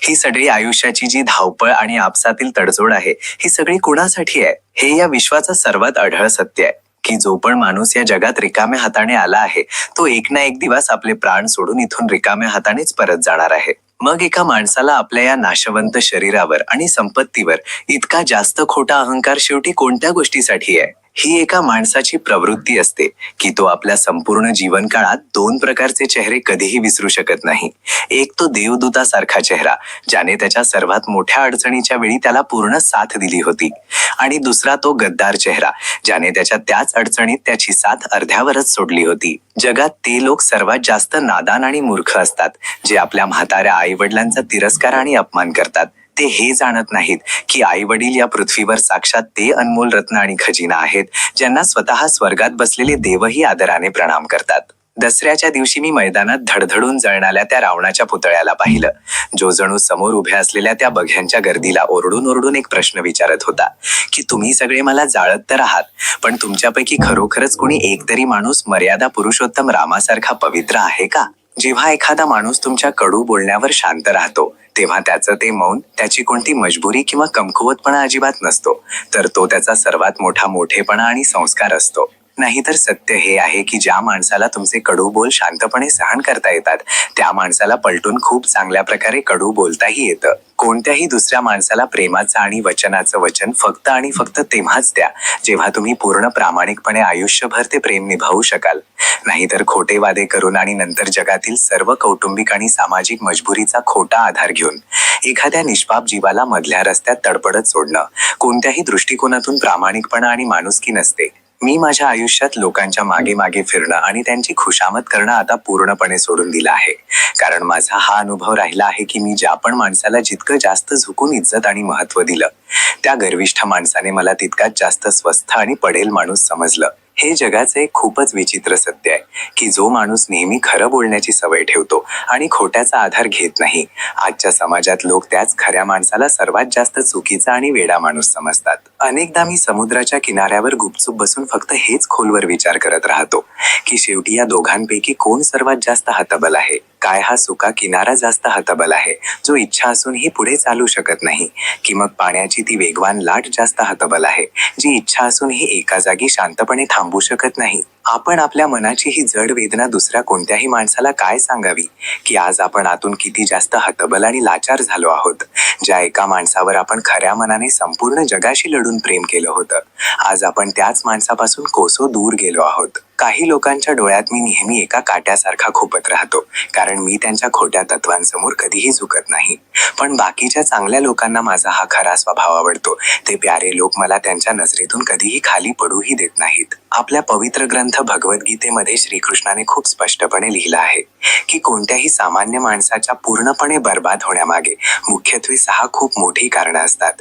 ही सगळी आयुष्याची जी धावपळ आणि आपसातील तडजोड आहे ही सगळी कुणासाठी आहे? हे या विश्वाचं सर्वात अढळ सत्य आहे की जो पण माणूस या जगात रिकाम्या हाताने आला आहे तो एक ना एक दिवस आपले प्राण सोडून इथून रिकाम्या हातानेच परत जाणार आहे. मग एका माणसाला आपल्या या नाशवंत शरीरावर आणि संपत्तीवर इतका जास्त खोटा अहंकार शेवटी कोणत्या गोष्टीसाठी आहे? ही एका माणसाची प्रवृत्ती असते की तो आपल्या संपूर्ण जीवनकाळात दोन प्रकारचे चेहरे कधीही विसरू शकत नाही. एक तो देवदूतासारखा चेहरा ज्याने त्याच्या सर्वात मोठ्या अडचणीच्या वेळी त्याला पूर्ण साथ दिली होती, आणि दुसरा तो गद्दार चेहरा ज्याने त्याच्या त्याच अडचणीत त्याची साथ अर्ध्यावरच सोडली होती. जगात ते लोक सर्वात जास्त नादान आणि मूर्ख असतात जे आपल्या म्हाताऱ्या आईवडिलांचा तिरस्कार आणि अपमान करतात. ते हे जाणत नाहीत की आई वडील या पृथ्वीवर साक्षात ते अनमोल रत्न आणि खजिना आहेत ज्यांना स्वतः स्वर्गात बसलेले देवही आदराने प्रणाम करतात. दसऱ्याच्या दिवशी मी मैदानात धडधडून जळणाऱ्या त्या रावणाच्या पुतळ्याला पाहिलं, जो जणू समोर उभ्या असलेल्या त्या बघ्यांच्या गर्दीला ओरडून ओरडून एक प्रश्न विचारत होता की तुम्ही सगळे मला जाळत तर आहात, पण तुमच्यापैकी खरोखरच कोणी एक तरी माणूस मर्यादा पुरुषोत्तम रामासारखा पवित्र आहे का? जेव्हा एखादा माणूस तुमच्या कडू बोलण्यावर शांत राहतो तेव्हा त्याचं ते मौन त्याची कोणती मजबुरी किंवा कमकुवतपणा अजिबात नसतो, तर तो त्याचा सर्वात मोठा मोठेपणा आणि संस्कार असतो. नाहीतर सत्य हे आहे की ज्या माणसाला तुमचे कडू बोल शांतपणे सहन करता येतात त्या माणसाला पलटून खूप चांगल्या प्रकारे कडू बोलताही येतं. कोणत्याही दुसऱ्या माणसाला प्रेमाचं आणि वचनाचं वचन फक्त आणि फक्त तेव्हाच द्या जेव्हा तुम्ही पूर्ण प्रामाणिकपणे आयुष्यभर ते प्रेम निभावू शकाल. नाहीतर खोटे वादे करून आणि नंतर जगातील सर्व कौटुंबिक आणि सामाजिक मजबुरीचा खोटा आधार घेऊन एखाद्या निष्पाप जीवाला मधल्या रस्त्यात तडपडत सोडणं कोणत्याही दृष्टिकोनातून प्रामाणिकपणा आणि माणुसकी नसते. मी माझ्या आयुष्यात लोकांच्या मागे मागे फिरणं आणि त्यांची खुशामत करणं आता पूर्णपणे सोडून दिलं आहे, कारण माझा हा अनुभव राहिला आहे की मी ज्या पण माणसाला जितकं जास्त झुकून इज्जत आणि महत्त्व दिलं त्या गर्विष्ठ माणसाने मला तितकाच जास्त स्वस्थ आणि पडेल माणूस समजलं. हे जगाचे एक खूपच विचित्र सत्य आहे की जो माणूस नेहमी खरं बोलण्याची सवय ठेवतो आणि खोट्याचा आधार घेत नाही, आजच्या समाजात लोक त्याच खऱ्या माणसाला सर्वात जास्त चुकीचा आणि वेडा माणूस समजतात. अनेकदा मी समुद्राच्या किनाऱ्यावर गुपचूप बसून फक्त हेच खोलवर विचार करत राहतो की शेवटी या दोघांपैकी कोण सर्वात जास्त हतबल आहे? काय हा सुका किनारा जास्त हतबल आहे जो इच्छा असूनही पुढे चालू शकत नाही, की मग पाण्याची ती वेगवान लाट जास्त हतबल आहे जी इच्छा असूनही एका जागी शांतपणे थांबू शकत नाही? आपण आपल्या मनाची ही जड वेदना दुसऱ्या कोणत्याही माणसाला काय सांगावी की आज आपण आतून किती जास्त हतबल आणि लाचार झालो आहोत? ज्या एका माणसावर आपण खऱ्या मनाने संपूर्ण जगाशी लढून प्रेम केलं होतं, आज आपण त्याच माणसापासून कोसो दूर गेलो आहोत. काही लोकांच्या डोळ्यात मी नेहमी एका काट्यासारखा खुपत राहतो, कारण मी त्यांच्या खोट्या तत्वांसमोर कधीही झुकत नाही. पण बाकीच्या चांगल्या लोकांना माझा हा खरा स्वभाव आवडतो. ते प्यारे लोक मला त्यांच्या नजरेतून कधीही खाली पडूही देत नाहीत. आपल्या पवित्र ग्रंथ भगवद्गीतेमध्ये श्रीकृष्णाने खूप स्पष्टपणे लिहिलं आहे की कोणत्याही सामान्य माणसाच्या पूर्णपणे बर्बाद होण्यामागे मुख्यत्वे 6 खूप मोठी कारणं असतात.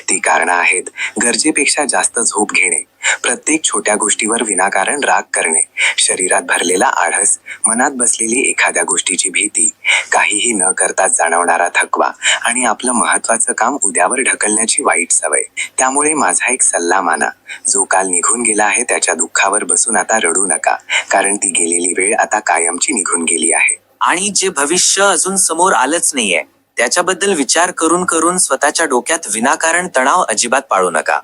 ती कारणं आहेत: गरजेपेक्षा जास्त झोप घेणे, प्रत्येक छोट्या गोष्टीवर विनाकारण राग करणे, शरीरात भरलेला आळस, मनात बसलेली एखाद्या गोष्टीची भीती, काहीही न करताच जाणवणारा थकवा आणि आपलं महत्वाचं काम उद्यावर ढकलण्याची वाईट सवय. त्यामुळे माझा एक सल्ला माना. जो काल निघून गेला आहे त्याच्या दुःखावर बसून आता रडू नका, कारण ती गेलेली वेळ आता कायमची निघून गेली आहे. आणि जे भविष्य अजून समोर आलंच नाहीये त्याच्याबद्दल विचार करून करून स्वतःच्या डोक्यात विनाकारण तणाव अजिबात पाळू नका.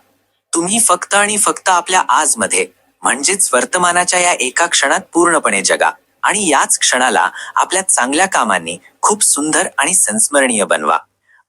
तुम्ही फक्त आणि फक्त आपल्या आजमध्ये म्हणजेच वर्तमानाच्या या एका क्षणात पूर्णपणे जगा आणि याच क्षणाला आपल्या चांगल्या कामांनी खूप सुंदर आणि संस्मरणीय बनवा.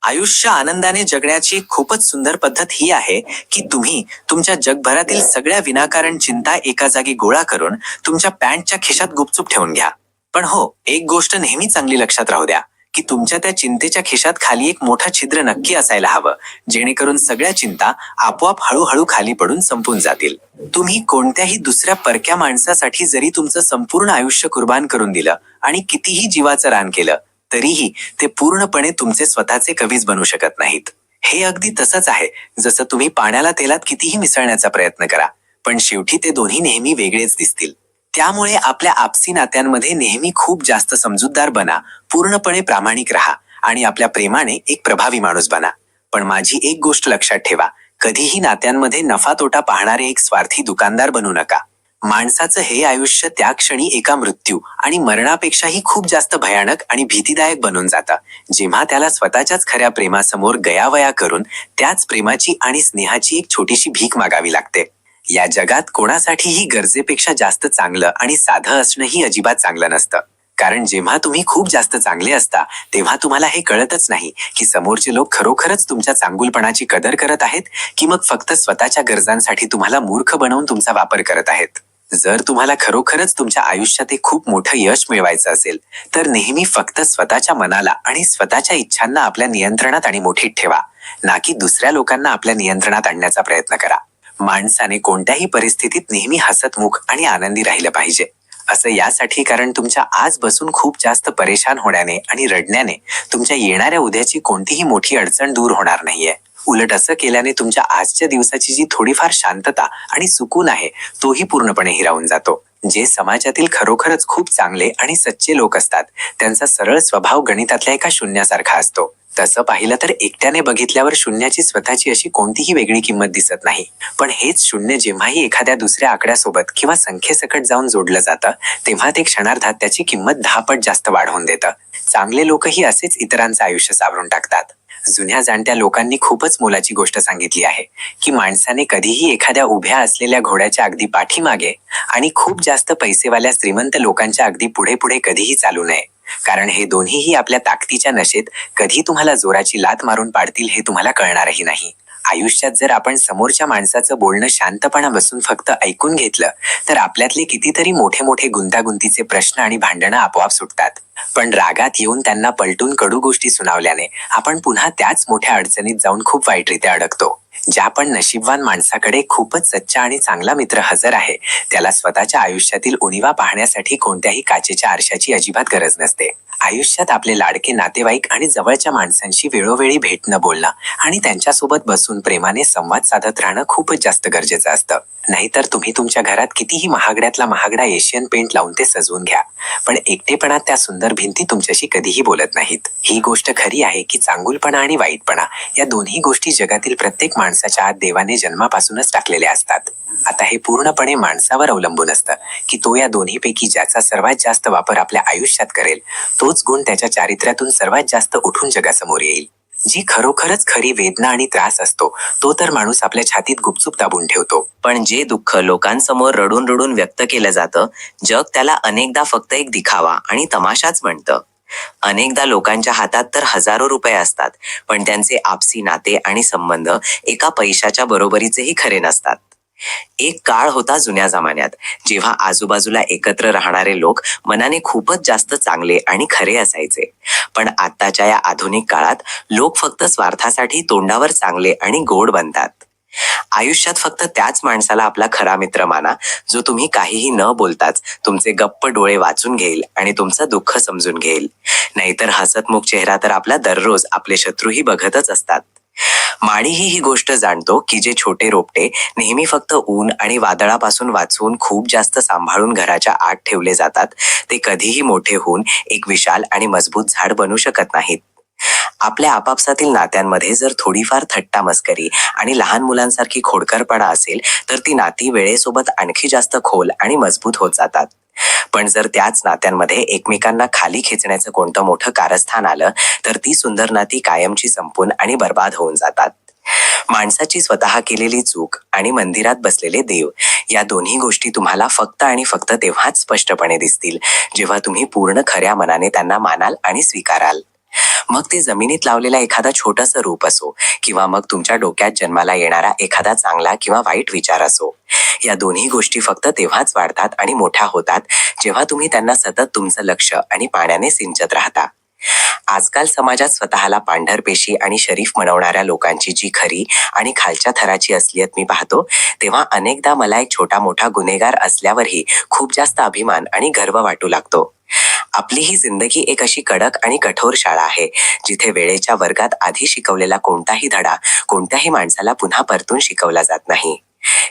आयुष्य आनंदाने जगण्याची एक खूपच सुंदर पद्धत ही आहे की तुम्ही तुमच्या जगभरातील सगळ्या विनाकारण चिंता एका जागी गोळा करून तुमच्या पॅन्टच्या खिशात गुपचूप ठेवून घ्या. पण हो, एक गोष्ट नेहमी चांगली लक्षात राहू द्या की तुमच्या त्या चिंतेच्या खिशात खाली एक मोठं छिद्र नक्की असायला हवं, जेणेकरून सगळ्या चिंता आपोआप हळूहळू खाली पडून संपून जातील. तुम्ही कोणत्याही दुसऱ्या परक्या माणसासाठी जरी तुमचं संपूर्ण आयुष्य कुर्बान करून दिलं आणि कितीही जीवाचं रान केलं तरीही ते पूर्णपणे तुमचे स्वतःचे कवीच बनू शकत नाहीत. हे अगदी तसंच आहे जसं तुम्ही पाण्याला तेलात कितीही मिसळण्याचा प्रयत्न करा, पण शेवटी ते दोन्ही नेहमी वेगळेच दिसतील. त्यामुळे आपल्या आपसी नात्यांमध्ये नेहमी खूप जास्त समजूतदार बना, पूर्णपणे प्रामाणिक राहा आणि आपल्या प्रेमाने एक प्रभावी माणूस बना. पण माझी एक गोष्ट लक्षात ठेवा, कधीही नात्यांमध्ये नफा तोटा पाहणारे एक स्वार्थी दुकानदार बनू नका. माणसाचं हे आयुष्य त्या क्षणी एका मृत्यू आणि मरणापेक्षाही खूप जास्त भयानक आणि भीतीदायक बनून जातं, जेव्हा त्याला स्वतःच्याच खऱ्या प्रेमासमोर गयावया करून त्याच प्रेमाची आणि स्नेहाची एक छोटीशी भीक मागावी लागते. या जगात कोणासाठीही गरजेपेक्षा जास्त चांगलं आणि साधं असणंही अजिबात चांगलं नसतं. कारण जेव्हा तुम्ही खूप जास्त चांगले असता तेव्हा तुम्हाला हे कळतच नाही की समोरचे लोक खरोखरच तुमच्या चांगुलपणाची कदर करत आहेत की मग फक्त स्वतःच्या गरजांसाठी तुम्हाला मूर्ख बनवून तुमचा वापर करत आहेत. जर तुम्हाला खरोखरच तुमच्या आयुष्यात एक खूप मोठं यश मिळवायचं असेल तर नेहमी फक्त स्वतःच्या मनाला आणि स्वतःच्या इच्छांना आपल्या नियंत्रणात आणि मोठीत ठेवा, ना की दुसऱ्या लोकांना आपल्या नियंत्रणात आणण्याचा प्रयत्न करा. माणसाने कोणत्याही परिस्थितीत नेहमी हसतमुख आणि आनंदी राहिलं पाहिजे. असं यासाठी कारण तुमच्या आज बसून खूप जास्त परेशान होण्याने आणि रडण्याने तुमच्या येणाऱ्या उद्याची कोणतीही मोठी अडचण दूर होणार नाहीये. उलट असं केल्याने तुमच्या आजच्या दिवसाची जी थोडीफार शांतता आणि सुकून आहे तोही पूर्णपणे हिरावून जातो. जे समाजातील खरोखरच खूप चांगले आणि सच्चे लोक असतात त्यांचा सरळ स्वभाव गणितातल्या एका शून्यासारखा असतो. तसं पाहिलं तर एकट्याने बघितल्यावर शून्याची स्वतःची अशी कोणतीही वेगळी किंमत दिसत नाही, पण हेच शून्य जेव्हाही एखाद्या दुसऱ्या आकड्यासोबत किंवा संख्येसकट जाऊन जोडलं जातं तेव्हा ते क्षणार्धात त्याची किंमत 10 पट जास्त वाढवून देतं. चांगले लोकही असेच इतरांचं आयुष्य सावरून टाकतात. जुन्या जाणत्या लोकांनी खूपच मोलाची गोष्ट सांगितली आहे की माणसाने कधीही एखाद्या उभ्या असलेल्या घोड्याच्या अगदी पाठीमागे आणि खूप जास्त पैसेवाल्या श्रीमंत लोकांच्या अगदी पुढे पुढे कधीही चालू नये, कारण हे दोन्हीही आपल्या ताकदीच्या नशेत कधी तुम्हाला जोराची लाथ मारून पाडतील हे तुम्हाला कळणारही नाही. आयुष्यात जर आपण समोरच्या माणसाचं बोलणं शांतपणा बसून फक्त ऐकून घेतलं तर आपल्यातले कितीतरी मोठे मोठे गुंतागुंतीचे प्रश्न आणि भांडणं आपोआप सुटतात. पण रागात येऊन त्यांना पलटून कडू गोष्टी सुनावल्याने आपण पुन्हा त्याच मोठ्या अडचणीत जाऊन खूप वाईटरित्या अडकतो. ज्या पण नशीबवान माणसाकडे खूपच सच्चा आणि चांगला मित्र हजर आहे त्याला स्वतःच्या आयुष्यातील उणिवा पाहण्यासाठी कोणत्याही काचेच्या आरशाची अजिबात गरज नसते. आयुष्यात आपले लाडके नातेवाईक आणि जवळच्या माणसांशी वेळोवेळी भेटणं, बोलणं आणि त्यांच्यासोबत बसून प्रेमाने संवाद साधत राहणं खूपच जास्त गरजेचं असतं. नाहीतर तुम्ही तुमच्या घरात कितीही महागड्यातला महागडा एशियन पेंट लावून ते सजवून घ्या, पण एकटेपणात त्या सुंदर भिंती तुमच्याशी कधीही बोलत नाहीत. ही गोष्ट खरी आहे की चांगुलपणा आणि वाईटपणा या दोन्ही गोष्टी जगातील प्रत्येक माणसाच्या आत देवाने जन्मापासूनच टाकलेल्या असतात. आता हे पूर्णपणे माणसावर अवलंबून असतं की तो या दोन्हीपैकी ज्याचा सर्वात जास्त वापर आपल्या आयुष्यात करेल तोच गुण त्याच्या चारित्र्यातून सर्वात जास्त उठून जगासमोर येईल. जी खरोखरच खरी वेदना आणि त्रास असतो तो तर माणूस आपल्या छातीत गुपचूप दाबून ठेवतो. पण जे दुःख लोकांसमोर रडून रडून व्यक्त केलं जातं, जग त्याला अनेकदा फक्त एक दिखावा आणि तमाशाच म्हणतं. अनेकदा लोकांच्या हातात तर हजारो रुपये असतात, पण त्यांचे आपसी नाते आणि संबंध एका पैशाच्या बरोबरीचेही खरे नसतात. एक काळ होता जुन्या जमान्यात जेव्हा आजूबाजूला एकत्र राहणारे लोक मनाने खूपच जास्त चांगले आणि खरे असायचे. पण आताच्या या आधुनिक काळात लोक फक्त स्वार्थासाठी तोंडावर चांगले आणि गोड बनतात. आयुष्यात फक्त त्याच माणसाला आपला खरा मित्र माना जो तुम्ही काहीही न बोलताच तुमचे गप्प डोळे वाचून घेईल आणि तुमचं दुःख समजून घेईल. नाहीतर हसतमुख चेहरा तर आपला दररोज आपले शत्रूही बघतच असतात. माळीही ही गोष्ट जाणतो की जे छोटे रोपटे नेहमी फक्त ऊन आणि वादळापासून वाचवून खूप जास्त सांभाळून घराच्या आत ठेवले जातात, ते कधीही मोठे होऊन एक विशाल आणि मजबूत झाड बनू शकत नाहीत. आपल्या आपापसातील नात्यांमध्ये जर थोडीफार थट्टा मस्करी आणि लहान मुलांसारखी खोडकरपणा असेल, तर ती नाती वेळेसोबत आणखी जास्त खोल आणि मजबूत होत जातात. पण जर त्याच नात्यांमध्ये एकमेकांना खाली खेचण्याचं कोणतं मोठं कारस्थान आलं, तर ती सुंदर नाती कायमची संपून आणि बर्बाद होऊन जातात. माणसाची स्वतः केलेली चूक आणि मंदिरात बसलेले देव या दोन्ही गोष्टी तुम्हाला फक्त आणि फक्त तेव्हाच स्पष्टपणे दिसतील, जेव्हा तुम्ही पूर्ण खऱ्या मनाने त्यांना मानाल आणि स्वीकाराल. मग ते जमिनीत लावलेला एखादा छोटंसं रूप असो, किंवा मग तुमच्या डोक्यात जन्माला येणारा एखादा चांगला किंवा वाईट विचार असो. या दोन्ही गोष्टी फक्त तेव्हाच वाढतात आणि मोठ्या होतात, जेव्हा तुम्ही त्यांना सतत तुमचं लक्ष आणि पाण्याने सिंचत राहता. आजकाल समाजात स्वतःला पांढरपेशी आणि शरीफ म्हणवणाऱ्या लोकांची जी खरी आणि खालच्या थराची असलियत मी पाहतो, तेव्हा अनेकदा मला एक छोटा मोठा गुन्हेगार असल्यावरही खूप जास्त अभिमान आणि गर्व वाटू लागतो. आपली ही जिंदगी एक अशी कडक आणि कठोर शाळा आहे, जिथे वेळेच्या वर्गात आधी शिकवलेला कोणताही धडा कोणत्याही माणसाला पुन्हा परतून शिकवला जात नाही.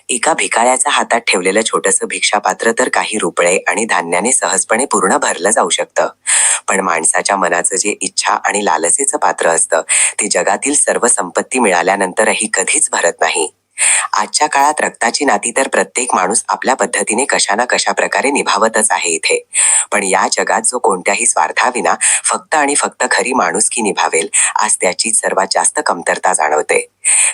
एका भिकाऱ्याच्या हातात ठेवलेलं छोटंसं भिक्षापात्र तर काही रुपये आणि धान्याने सहजपणे पूर्ण भरलं जाऊ शकतं, पण माणसाच्या मनाचं जे इच्छा आणि लालसेचं पात्र असतं, ते जगातील सर्व संपत्ती मिळाल्यानंतरही कधीच भरत नाही. आजच्या काळात रक्ताची नाती तर प्रत्येक माणूस आपल्या पद्धतीने कशा ना कशा प्रकारे निभावतच आहे इथे, पण या जगात जो कोणत्याही स्वार्थाविना फक्त आणि फक्त खरी माणुसकी निभावेल, आज त्याची सर्वात जास्त कमतरता जाणवते.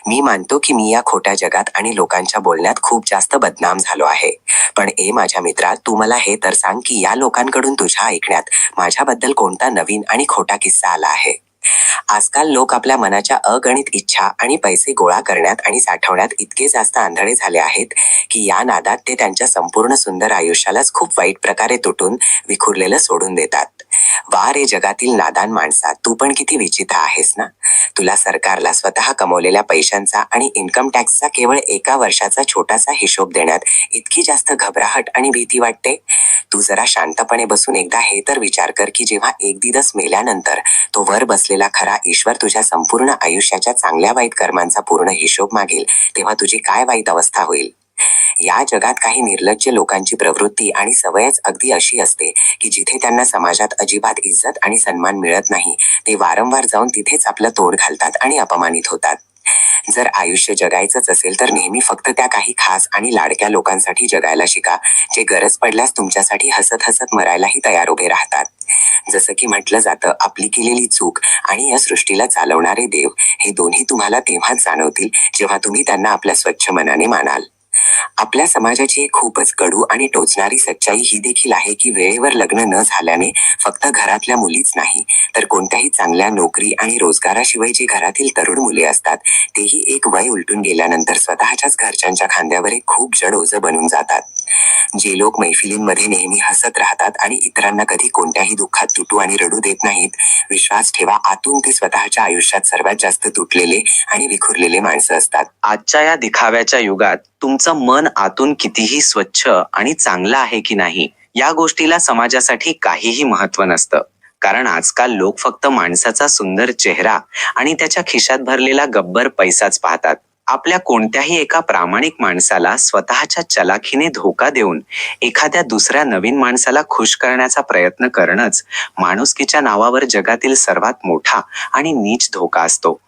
मी मानतो की मी या खोट्या जगात आणि लोकांच्या बोलण्यात खूप जास्त बदनाम झालो आहे, पण माझ्या मित्रा, तू मला हे तर सांग की या लोकांकडून तुझ्या ऐकण्यात माझ्याबद्दल कोणता नवीन आणि खोटा किस्सा आला आहे? आजकाल लोक आपल्या मनाच्या अगणित इच्छा आणि पैसे गोळा करण्यात आणि साठवण्यात इतके जास्त आंधळे झाले आहेत की या नादात ते त्यांच्या संपूर्ण सुंदर आयुष्यालाच खूप वाईट प्रकारे तुटून विखुरलेलं सोडून देतात. वा रे जगातील नादान माणसा, तू पण किती विचित्र आहेस ना. तुला सरकारला स्वतः कमवलेल्या पैशांचा आणि इन्कम टॅक्सचा केवळ एका वर्षाचा छोटासा हिशोब देण्यात इतकी जास्त घबराहट आणि भीती वाटते. तू जरा शांतपणे बसून एकदा हे तर विचार कर की जेव्हा एक दिवस मेल्यानंतर तो वर बसलेला खरा ईश्वर तुझ्या संपूर्ण आयुष्याच्या चांगल्या वाईट कर्मांचा पूर्ण हिशोब मागेल, तेव्हा तुझी काय वाईट अवस्था होईल. या जगात काही निर्लज्ज लोकांची प्रवृत्ती आणि सवयच अगदी अशी असते की जिथे त्यांना समाजात अजिबात इज्जत आणि सन्मान मिळत नाही, ते वारंवार जाऊन तिथेच आपलं तोंड घालतात आणि अपमानित होतात. जर आयुष्य जगायचंच असेल तर नेहमी फक्त त्या काही खास आणि लाडक्या लोकांसाठी जगायला शिका, जे गरज पडल्यास तुमच्यासाठी हसत हसत मरायलाही तयार उभे राहतात. जसं की म्हटलं जातं, आपली केलेली चूक आणि या सृष्टीला चालवणारे देव हे दोन्ही तुम्हाला तेव्हाच जाणवतील जेव्हा तुम्ही त्यांना आपल्या स्वच्छ मनाने मानाल. आपल्या समाजाची एक खूपच कडू आणि टोचणारी सच्चाई ही देखील आहे की वेळेवर लग्न न झाल्याने फक्त घरातल्या मुलीच नाही, तर कोणत्याही चांगल्या नोकरी आणि रोजगाराशिवाय जी घरातील तरुण मुले असतात, तेही एक वय उलटून गेल्यानंतर स्वतःच्याच घरच्यांच्या खांद्यावर एक खूप जड ओझं बनून जातात. जे लोक मैफिलींमध्ये नेहमी हसत राहतात आणि इतरांना कधी कोणत्याही दुःखात तुटू आणि रडू देत नाहीत, विश्वास ठेवा, आतून ते स्वतःच्या आयुष्यात सर्वात जास्त तुटलेले आणि विखुरलेले माणसं असतात. आजच्या या दिखाव्याच्या युगात तुमचं मन आतून कितीही स्वच्छ आणि चांगलं आहे की नाही, या गोष्टीला समाजासाठी काहीही महत्त्व नसतं. कारण आजकाल लोक फक्त माणसाचा सुंदर चेहरा आणि त्याच्या खिशात भरलेला गब्बर पैसाच पाहतात. आपल्या कोणत्याही एका प्रामाणिक माणसाला स्वतःच्या चलाखीने धोका देऊन एखाद्या दुसऱ्या नवीन माणसाला खुश करण्याचा प्रयत्न करणंच माणुसकीच्या नावावर जगातील सर्वात मोठा आणि नीच धोका असतो.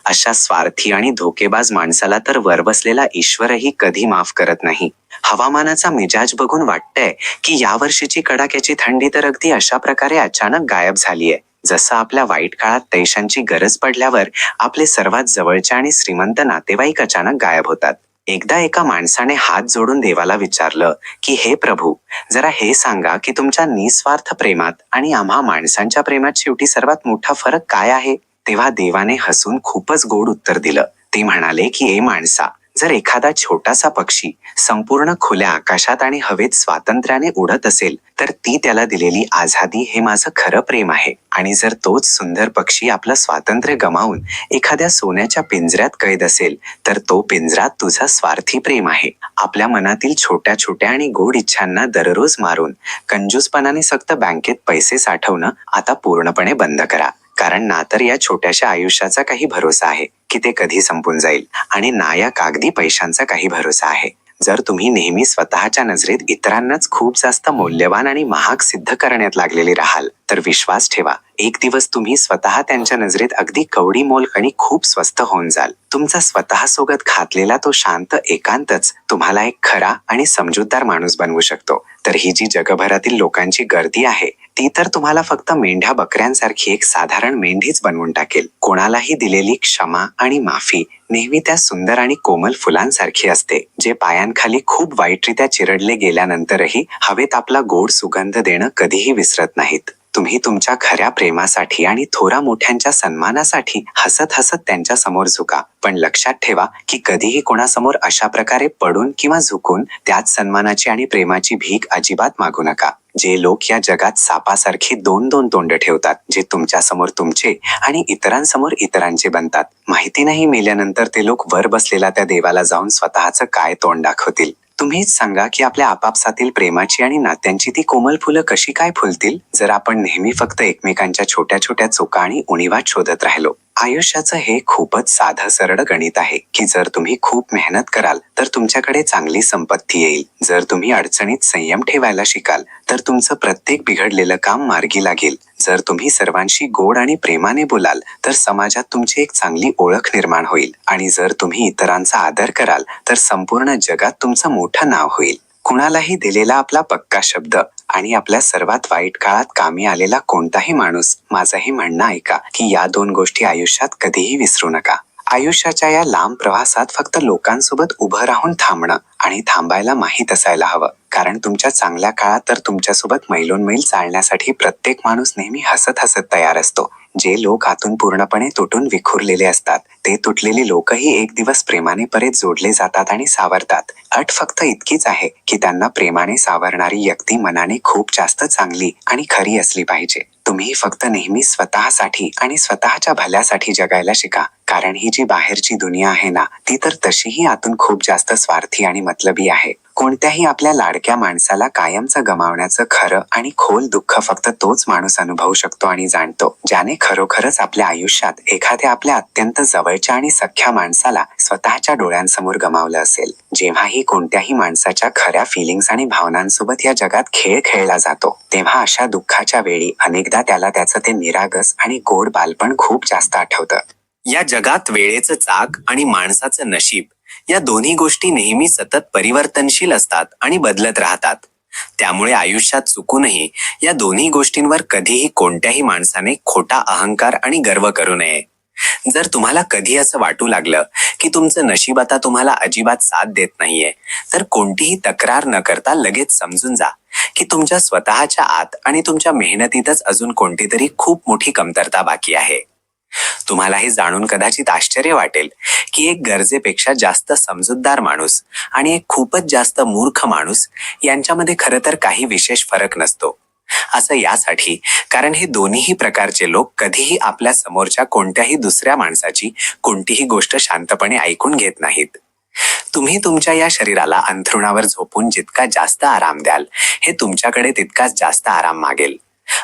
अशा स्वार्थी आणि धोकेबाज माणसाला तर वर बसलेला ईश्वरही कधी माफ करत नाही. हवामानाचा मिजाज बघून वाटतंय की यावर्षीची कडाक्याची थंडी तर अगदी अशा प्रकारे अचानक गायब झालीय, जसं आपल्या वाईट काळात पैशांची गरज पडल्यावर आपले सर्वात जवळचे आणि श्रीमंत नातेवाईक अचानक गायब होतात. एकदा एका माणसाने हात जोडून देवाला विचारलं की हे प्रभू, जरा हे सांगा की तुमच्या निस्वार्थ प्रेमात आणि आम्हा माणसांच्या प्रेमात शेवटी सर्वात मोठा फरक काय आहे? तेव्हा देवाने हसून खूपच गोड उत्तर दिलं. ते म्हणाले की ए माणसा, जर एखादा छोटासा पक्षी संपूर्ण खुल्या आकाशात आणि हवेत स्वातंत्र्याने उडत असेल, तर ती त्याला दिलेली आझादी हे माझं खरं प्रेम आहे. आणि जर तोच सुंदर पक्षी आपलं स्वातंत्र्य गमावून एखाद्या सोन्याच्या पिंजऱ्यात कैद असेल, तर तो पिंजरा तुझा स्वार्थी प्रेम आहे. आपल्या मनातील छोट्या छोट्या आणि गोड इच्छांना दररोज मारून कंजूसपणाने फक्त बँकेत पैसे साठवणं आता पूर्णपणे बंद करा. कारण ना तर या छोट्याशा आयुष्याचा काही भरोसा आहे की ते कधी संपून जाईल, आणि ना या कागदी पैशांचा काही भरोसा आहे. जर तुम्ही नेहमी स्वतःच्या नजरेत इतरांनाच खूप जास्त मौल्यवान आणि महाग सिद्ध करण्यात लागलेले राहाल, तर विश्वास ठेवा, एक दिवस तुम्ही स्वतः त्यांच्या नजरेत अगदी कवडी मोल आणि खूप स्वस्त होऊन जाल. तुमचा स्वतःसोबत घातलेला तो शांत एकांतच तुम्हाला एक खरा आणि समजूतदार माणूस बनवू शकतो. तर ही जी जगभरातील लोकांची गर्दी आहे, ती तर तुम्हाला फक्त मेंढ्या बकऱ्यांसारखी एक साधारण मेंढीच बनवून टाकेल. कोणालाही दिलेली क्षमा आणि माफी नेहमी त्या सुंदर आणि कोमल फुलांसारखी असते, जे पायांखाली खूप वाईटरित्या चिरडले गेल्यानंतरही हवेत आपला गोड सुगंध देणं कधीही विसरत नाहीत. तुम्ही तुमच्या खऱ्या प्रेमासाठी आणि थोरा मोठ्यांच्या सन्मानासाठी हसत हसत त्यांच्या समोर झुका, पण लक्षात ठेवा की कधीही कोणासमोर अशा प्रकारे पडून किंवा झुकून त्याच सन्मानाची आणि प्रेमाची भीक अजिबात मागू नका. जे लोक या जगात सापासारखी दोन दोन तोंड ठेवतात, जे तुमच्यासमोर तुमचे आणि इतरांसमोर इतरांचे बनतात, माहिती नाही मेल्यानंतर ते लोक वर बसलेला त्या देवाला जाऊन स्वतःचं काय तोंड दाखवतील. तुम्हीच सांगा की आपल्या आपापसातील प्रेमाची आणि नात्यांची ती कोमल फुलं कशी काय फुलतील, जर आपण नेहमी फक्त एकमेकांच्या छोट्या छोट्या चुका आणि उणिवा शोधत राहिलो. आयुष्याचं हे खूपच साधं सरळ गणित आहे की जर तुम्ही खूप मेहनत कराल तर तुमच्याकडे चांगली संपत्ती येईल. जर तुम्ही अडचणीत संयम ठेवायला शिकाल तर तुमचं प्रत्येक बिघडलेलं काम मार्गी लागेल. जर तुम्ही सर्वांशी गोड आणि प्रेमाने बोलाल तर समाजात तुमची एक चांगली ओळख निर्माण होईल, आणि जर तुम्ही इतरांचा आदर कराल तर संपूर्ण जगात तुमचं मोठं नाव होईल. कुणालाही दिलेला आपला पक्का शब्द आणि आपल्या सर्वात वाईट काळात कामी आलेला कोणताही माणूस, माझंही म्हणणं ऐका की या दोन गोष्टी आयुष्यात कधीही विसरू नका. आयुष्याच्या या लांब प्रवासात फक्त लोकांसोबत उभं राहून थांबणं आणि थांबायला माहीत असायला हवं, कारण तुमच्या चांगल्या काळात तर तुमच्यासोबत मैलोनमैल चालण्यासाठी प्रत्येक माणूस नेहमी हसत हसत तयार असतो. जे लोक आतून पूर्णपणे तुटून विखुरलेले असतात, ते तुटलेले लोकही एक दिवस प्रेमाने परत जोडले जातात आणि सावरतात. अट फक्त इतकीच आहे की त्यांना प्रेमाने सावरणारी व्यक्ती मनाने खूप जास्त चांगली आणि खरी असली पाहिजे. तुम्ही फक्त नेहमी स्वतःसाठी आणि स्वतःच्या भल्यासाठी जगायला शिका, कारण ही जी बाहेरची दुनिया आहे ना, ती तर तशीही आतून खूप जास्त स्वार्थी आणि मतलबी आहे. कोणत्याही आपल्या लाडक्या माणसाला कायमचं गमावण्याचं खरं आणि खोल दुःख फक्त तोच माणूस अनुभवू शकतो आणि जाणतो, ज्याने खरोखरच आपल्या आयुष्यात एखाद्या आपल्या अत्यंत जवळच्या आणि सख्या माणसाला स्वतःच्या डोळ्यांसमोर गमावलं असेल. जेव्हाही कोणत्याही माणसाच्या खऱ्या फिलिंग्स आणि भावनांसोबत या जगात खेळ खेळला जातो, तेव्हा अशा दुःखाच्या वेळी अनेकदा त्याला त्याचं ते निरागस आणि गोड बालपण खूप जास्त आठवतं. या जगात वेळेचं चाक आणि माणसाचं नशीब या दोन्ही गोष्टी नेहमी सतत परिवर्तनशील असतात आणि बदलत राहतात. त्यामुळे आयुष्यात चुकूनही या दोन्ही गोष्टींवर कधीही कोणत्याही माणसाने खोटा अहंकार आणि गर्व करू नये. जर तुम्हाला कधी असं वाटू लागलं की तुमचं नशीब आता तुम्हाला अजिबात साथ देत नाहीये, तर कोणतीही तक्रार न करता लगेच समजून जा की तुमच्या स्वतःच्या आत आणि तुमच्या मेहनतीतच अजून कोणतीतरी खूप मोठी कमतरता बाकी आहे. तुम्हाला हे जाणून कदाचित आश्चर्य वाटेल की एक गरजेपेक्षा जास्त समजूतदार माणूस आणि एक खूपच जास्त मूर्ख माणूस यांच्यामध्ये खरं तर काही विशेष फरक नसतो. असं यासाठी कारण हे दोन्हीही प्रकारचे लोक कधीही आपल्या समोरच्या कोणत्याही दुसऱ्या माणसाची कोणतीही गोष्ट शांतपणे ऐकून घेत नाहीत. तुम्ही तुमच्या या शरीराला अंथरुणावर झोपून जितका जास्त आराम द्याल, हे तुमच्याकडे तितकाच जास्त आराम मागेल.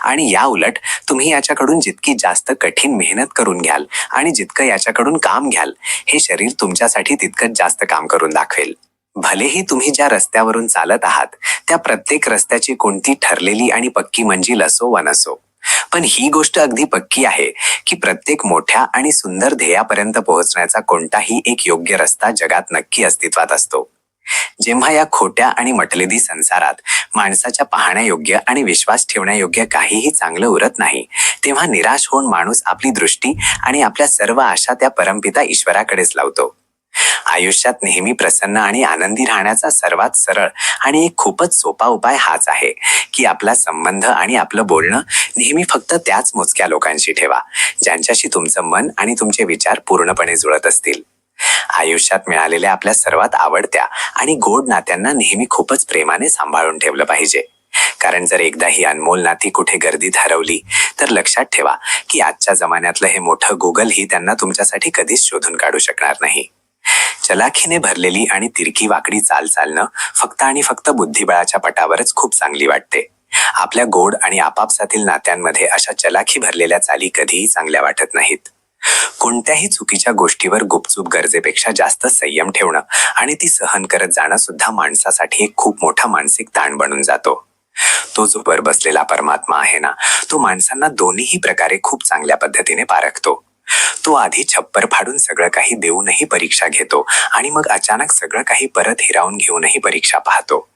आणि या उलट तुम्ही याच्याकडून जितकी जास्त कठीण मेहनत करून घ्याल आणि जितकं याच्याकडून काम घ्याल, हे शरीर तुमच्यासाठी तितकंच जास्त काम करून दाखवेल. भलेही तुम्ही ज्या रस्त्यावरून चालत आहात त्या प्रत्येक रस्त्याची कोणती ठरलेली आणि पक्की मंजिल असो वा नसो, पण ही गोष्ट अगदी पक्की आहे की प्रत्येक मोठ्या आणि सुंदर ध्येयापर्यंत पोहोचण्याचा कोणताही एक योग्य रस्ता जगात नक्की अस्तित्वात असतो. जेव्हा या खोट्या आणि मटलेदी संसारात माणसाच्या पाहण्यायोग्य आणि विश्वास ठेवण्यायोग्य काहीही चांगलं उरत नाही, तेव्हा निराश होऊन माणूस आपली दृष्टी आणि आपल्या सर्व आशा त्या परमपिता ईश्वराकडेच लावतो. आयुष्यात नेहमी प्रसन्न आणि आनंदी राहण्याचा सर्वात सरळ आणि एक खूपच सोपा उपाय हाच आहे की आपला संबंध आणि आपलं बोलणं नेहमी फक्त त्याच मोजक्या लोकांशी ठेवा ज्यांच्याशी तुमचं मन आणि तुमचे विचार पूर्णपणे जुळत असतील. आयुष्यात मिळालेल्या आपल्या सर्वात आवडत्या आणि गोड नात्यांना नेहमी खूपच प्रेमाने सांभाळून ठेवलं पाहिजे, कारण जर एकदा ही अनमोल नाती कुठे गर्दीत हरवली तर लक्षात ठेवा की आजच्या जमान्यातलं हे मोठं गुगल ही त्यांना तुमच्यासाठी कधीच शोधून काढू शकणार नाही. चलाखीने भरलेली आणि तिरकी वाकडी चाल चालणं फक्त आणि फक्त बुद्धिबळाच्या पटावरच खूप चांगली वाटते, आपल्या गोड आणि आपापसातील नात्यांमध्ये अशा चलाखी भरलेल्या चाली कधीही चांगल्या वाटत नाहीत. कोणत्याही चुकीच्या गोष्टीवर गुपचूप गरजेपेक्षा जास्त संयम ठेवणं आणि ती सहन करत जाणं सुद्धा माणसासाठी एक खूप मोठा मानसिक ताण बनून जातो. तो जो वर बसलेला परमात्मा आहे ना, तो माणसांना दोन्हीही प्रकारे खूप चांगल्या पद्धतीने पारखतो. तो आधी छप्पर फाडून सगळं काही देऊनही परीक्षा घेतो आणि मग अचानक सगळं काही परत हिरावून घेऊनही परीक्षा पाहतो.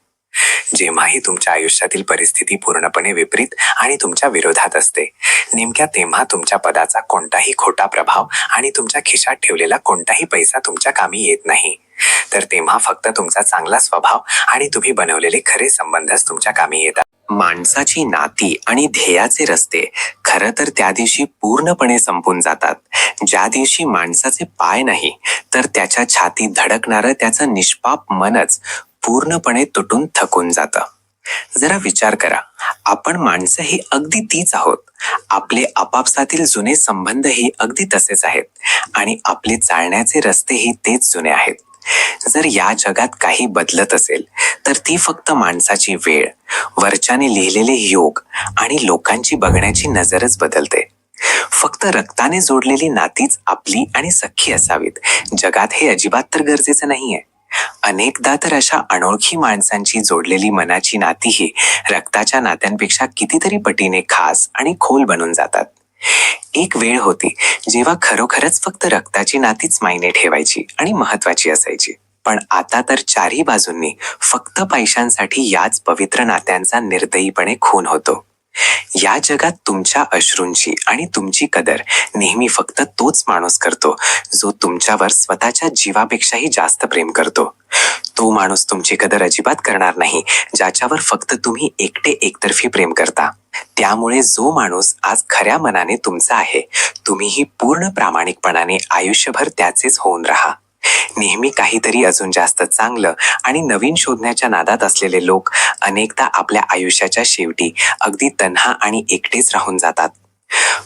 जेव्हाही तुमच्या आयुष्यातील परिस्थिती पूर्णपणे विपरीत आणि तुमच्या विरोधात असते, नेमक्या तेव्हा तुमच्या पदाचा कोणताही खोटा प्रभाव आणि तुमच्या खिशात ठेवलेला कोणताही पैसा तुमच्या कामी येत नाही. तर तेव्हा फक्त तुमचा चांगला स्वभाव आणि तुम्ही बनवलेले खरे संबंधच तुमच्या कामी येतात. माणसाची नाती आणि ध्येयाचे रस्ते खरं तर त्या दिवशी पूर्णपणे संपून जातात, ज्या दिवशी माणसाचे पाय नाही तर त्याच्या छातीत धडकणारं त्याचं निष्पाप मनच पूर्णपणे तुटून थकून जातं. जरा विचार करा, आपण माणसं ही अगदी तीच आहोत. आपले आपापसातील जुने संबंधही अगदी तसेच आहेत आणि आपले चालण्याचे रस्तेही तेच जुने आहेत. जर या जगात काही बदलत असेल तर ती फक्त माणसाची वेळ, वरच्याने लिहिलेले योग आणि लोकांची बघण्याची नजरच बदलते. फक्त रक्ताने जोडलेली नातीच आपली आणि सख्खी असावीत जगात हे अजिबात तर गरजेचं नाहीये. अनेकदा तर अशा अनोळखी माणसांची जोडलेली मनाची नातीही रक्ताच्या नात्यांपेक्षा कितीतरी पटीने खास आणि खोल बनून जातात. एक वेळ होती जेव्हा खरोखरच फक्त रक्ताची नातीच मायने ठेवायची आणि महत्वाची असायची. पण आता तर चारही बाजूंनी फक्त पैशांसाठी याच पवित्र नात्यांचा निर्दयीपणे खून होतो. या जगात तुमच्या अश्रूंची आणि तुमची कदर नेहमी फक्त तोच माणूस करतो जो तुमच्यावर स्वतःच्या जीवापेक्षाही जास्त प्रेम करतो. तो माणूस तुमची कदर अजिबात करणार नाही ज्याच्यावर फक्त तुम्ही एकटे एकतर्फी प्रेम करता. त्यामुळे जो माणूस आज खऱ्या मनाने तुमचा आहे, तुम्हीही पूर्ण प्रामाणिकपणाने आयुष्यभर त्याचेच होऊन राहा. नेहमी काहीतरी अजून जास्त चांगलं आणि नवीन शोधण्याच्या नादात असलेले लोक अनेकदा आपल्या आयुष्याच्या शेवटी अगदी तन्हा आणि एकटेच राहून जातात.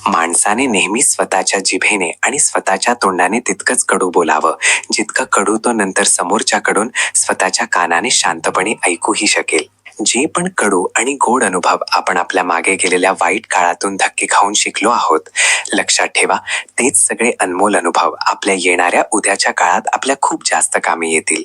माणसाने नेहमी स्वतःच्या जिभेने आणि स्वतःच्या तोंडाने तितकंच कडू बोलावं जितकं कडू तो नंतर समोरच्याकडून स्वतःच्या कानाने शांतपणे ऐकूही शकेल. जे पण कडू आणि गोड अनुभव आपण आपल्या मागे गेलेल्या वाईट काळातून धक्के खाऊन शिकलो आहोत, लक्षात ठेवा, तेच सगळे अनमोल अनुभव आपल्या येणाऱ्या उद्याच्या काळात आपल्या खूप जास्त कामी येतील.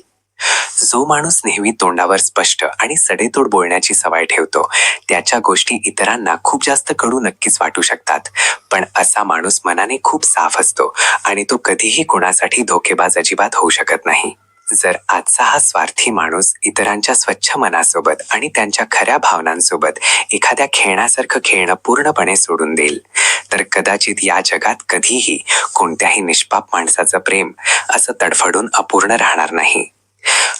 जो माणूस नेहमी तोंडावर स्पष्ट आणि सडेतोड बोलण्याची सवय ठेवतो, त्याच्या गोष्टी इतरांना खूप जास्त कडू नक्कीच वाटू शकतात, पण असा माणूस मनाने खूप साफ असतो आणि तो कधीही कोणासाठी धोकेबाज अजिबात होऊ शकत नाही. जर आजचा हा स्वार्थी माणूस इतरांच्या स्वच्छ मनासोबत आणि त्यांच्या खऱ्या भावनांसोबत एखाद्या खेळण्यासारखं खेळणं पूर्णपणे सोडून देईल, तर कदाचित या जगात कधीही कोणत्याही निष्पाप माणसाचं प्रेम असं तडफडून अपूर्ण राहणार नाही.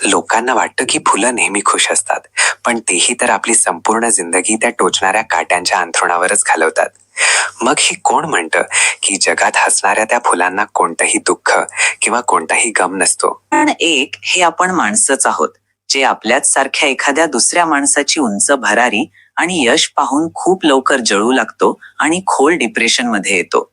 लोकांना वाटतं की फुलं नेहमी खुश असतात, पण तेही तर आपली संपूर्ण जिंदगी त्या टोचणाऱ्या काट्यांच्या अंथरुणावरच घालवतात. मग हे कोण म्हणतं की जगात हसणाऱ्या त्या फुलांना कोणतंही दुःख किंवा कोणताही गम नसतो? पण एक हे आपण माणसंच आहोत जे आपल्याच सारख्या एखाद्या दुसऱ्या माणसाची उंच भरारी आणि यश पाहून खूप लवकर जळू लागतो आणि खोल डिप्रेशन मध्ये येतो.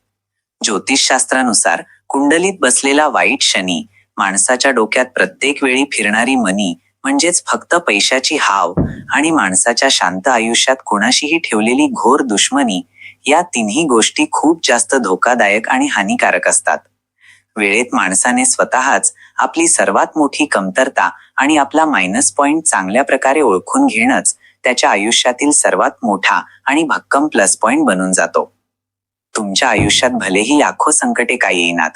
ज्योतिषशास्त्रानुसार कुंडलीत बसलेला वाईट शनी, माणसाच्या डोक्यात प्रत्येक वेळी फिरणारी मनी म्हणजेच फक्त पैशाची हाव आणि माणसाच्या शांत आयुष्यात कोणाशीही ठेवलेली घोर दुश्मनी, या तिन्ही गोष्टी खूप जास्त धोकादायक आणि हानिकारक असतात. वेळेत माणसाने स्वतःच आपली सर्वात मोठी कमतरता आणि आपला मायनस पॉइंट चांगल्या प्रकारे ओळखून घेणंच त्याच्या आयुष्यातील सर्वात मोठा आणि भक्कम प्लस पॉइंट बनून जातो. तुमच्या आयुष्यात भलेही लाखो संकटे काही येईनात,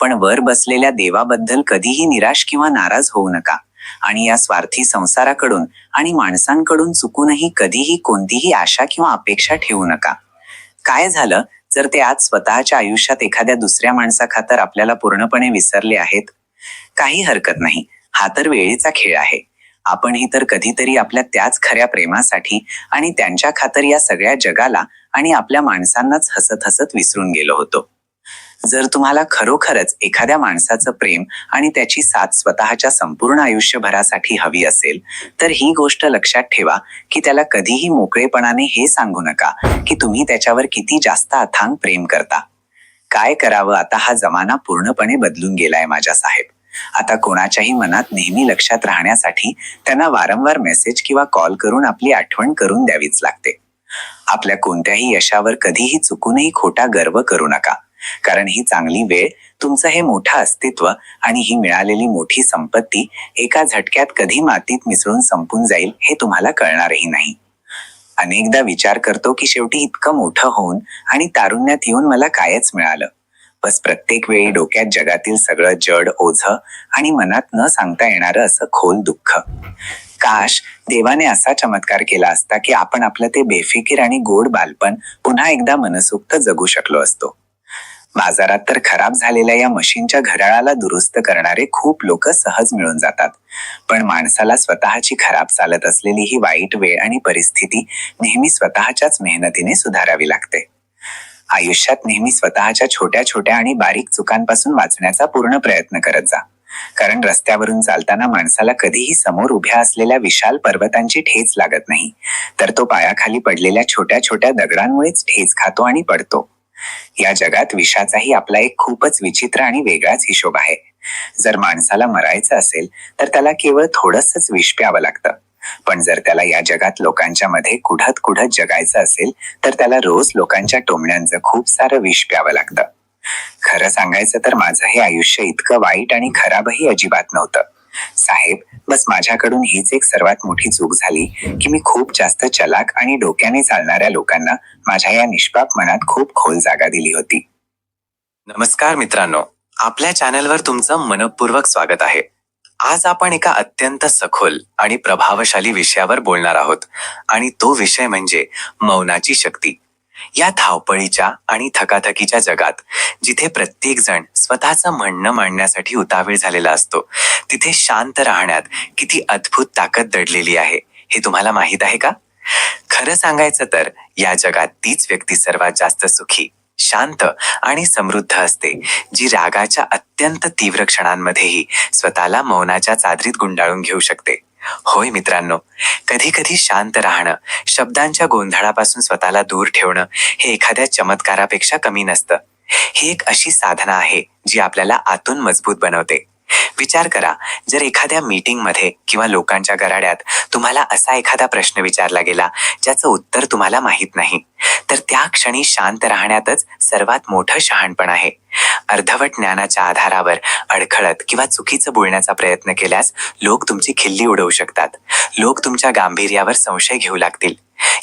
पण वर बसलेल्या देवाबद्दल कधीही निराश किंवा नाराज होऊ नका आणि या स्वार्थी संसाराकडून आणि माणसांकडून चुकूनही कधीही कोणतीही आशा किंवा अपेक्षा ठेवू नका. काय झालं जर ते आज स्वतःच्या आयुष्यात एखाद्या दुसऱ्या माणसाखातर आपल्याला पूर्णपणे विसरले आहेत? काही हरकत नाही, हा तर वेळेचा खेळ आहे. आपणही तर कधीतरी आपल्या त्याच खऱ्या प्रेमासाठी आणि त्यांच्या खातर या सगळ्या जगाला आणि आपल्या माणसांनाच हसत हसत विसरून गेलो होतो. जर तुम्हाला खरोखरच एखाद्या माणसाचं प्रेम आणि त्याची साथ स्वतःच्या संपूर्ण आयुष्यभरासाठी हवी असेल, तर ही गोष्ट लक्षात ठेवा की त्याला कधीही मोकळेपणाने हे सांगू नका की तुम्ही त्याच्यावर किती जास्त अथांग प्रेम करता. काय करावं आता, हा जमाना पूर्णपणे बदलून गेलाय माझ्या साहेब. आता कोणाच्याही मनात नेहमी लक्षात राहण्यासाठी त्यांना वारंवार मेसेज किंवा कॉल करून आपली आठवण करून द्यावीच लागते. आपल्या कोणत्याही यशावर कधीही चुकूनही खोटा गर्व करू नका, कारण ही चांगली वेळ, तुमचं हे मोठं अस्तित्व आणि ही मिळालेली मोठी संपत्ती एका झटक्यात कधी मातीत मिसळून संपून जाईल हे तुम्हाला कळणारही नाही. अनेकदा विचार करतो की शेवटी इतकं मोठं होऊन आणि तारुण्यात येऊन मला कायच मिळालं. बस प्रत्येक वेळी डोक्यात जगातील सगळं जड ओझं आणि मनात न सांगता येणारं असं खोल दुःख. काश देवाने असा चमत्कार केला असता की आपण आपलं ते बेफिकीर आणि गोड बालपण पुन्हा एकदा मनसोक्त जगू शकलो असतो. बाजारात तर खराब झालेल्या या मशीनच्या घड्याळाला दुरुस्त करणारे खूप लोक सहज मिळून जातात, पण माणसाला स्वतःची खराब चालत असलेली ही वाईट वेळ आणि परिस्थिती नेहमी स्वतःच्याच मेहनतीने सुधारावी लागते. आयुष्यात नेहमी स्वतःच्या छोट्या छोट्या आणि बारीक चुकांपासून वाचण्याचा पूर्ण प्रयत्न करत जा, कारण रस्त्यावरून चालताना माणसाला कधीही समोर उभ्या असलेल्या विशाल पर्वतांची ठेच लागत नाही, तर तो पायाखाली पडलेल्या छोट्या छोट्या दगडांमुळेच ठेच खातो आणि पडतो. या जगात विषाचाही आपला एक खूपच विचित्र आणि वेगळाच हिशोब आहे. जर माणसाला मरायचं असेल तर त्याला केवळ थोडंसंच विष प्यावं लागतं, पण जर त्याला या जगात लोकांच्या मध्ये कुढत कुढत जगायचं असेल तर त्याला रोज लोकांच्या टोमण्यांचं खूप सारं विष प्यावं लागतं. खरं सांगायचं तर माझं हे आयुष्य इतकं वाईट आणि खराबही अजिबात नव्हतं साहेब. बस माझ्याकडून हीच एक सर्वात मोठी चूक झाली की मी खूप जास्त चलाक आणि डोक्याने चालणाऱ्या लोकांना माझ्या या निष्पाप मनात खूप खोल जागा दिली होती. नमस्कार मित्रांनो, आपल्या चॅनलवर तुमचं मनपूर्वक स्वागत आहे. आज आपण एका अत्यंत सखोल आणि प्रभावशाली विषयावर बोलणार आहोत, आणि तो विषय म्हणजे मौनाची शक्ती. या धावपळीच्या आणि थकाथकीच्या जगात जिथे प्रत्येक जण स्वतःचं म्हणणं मांडण्यासाठी उतावीळ झालेला असतो, तिथे शांत राहण्यात किती अद्भुत ताकद दडलेली आहे हे तुम्हाला माहीत आहे का? खरं सांगायचं तर या जगात तीच व्यक्ती सर्वात जास्त सुखी, शांत आणि समृद्ध असते जी रागाच्या अत्यंत तीव्र क्षणांमध्येही स्वतःला मौनाच्या चादरीत गुंडाळून घेऊ शकते. होय मित्रांनो, कधी कधी शांत राहणं, शब्दांच्या गोंधळापासून स्वतःला दूर ठेवणं हे एखाद्या चमत्कारापेक्षा कमी नसतं. ही एक अशी साधना आहे जी आपल्याला आतून मजबूत बनवते. विचार करा, जर एखाद्या मीटिंगमध्ये किंवा लोकांच्या गराड्यात तुम्हाला असा एखादा प्रश्न विचारला गेला ज्याचं उत्तर तुम्हाला माहीत नाही, तर त्या क्षणी शांत राहण्यातच सर्वात मोठं शहाणपण आहे. अर्धवट ज्ञानाच्या आधारावर अडखळत किंवा चुकीचं बोलण्याचा प्रयत्न केल्यास लोक तुमची खिल्ली उडवू शकतात. लोक तुमच्या गांभीर्यावर संशय घेऊ लागतील.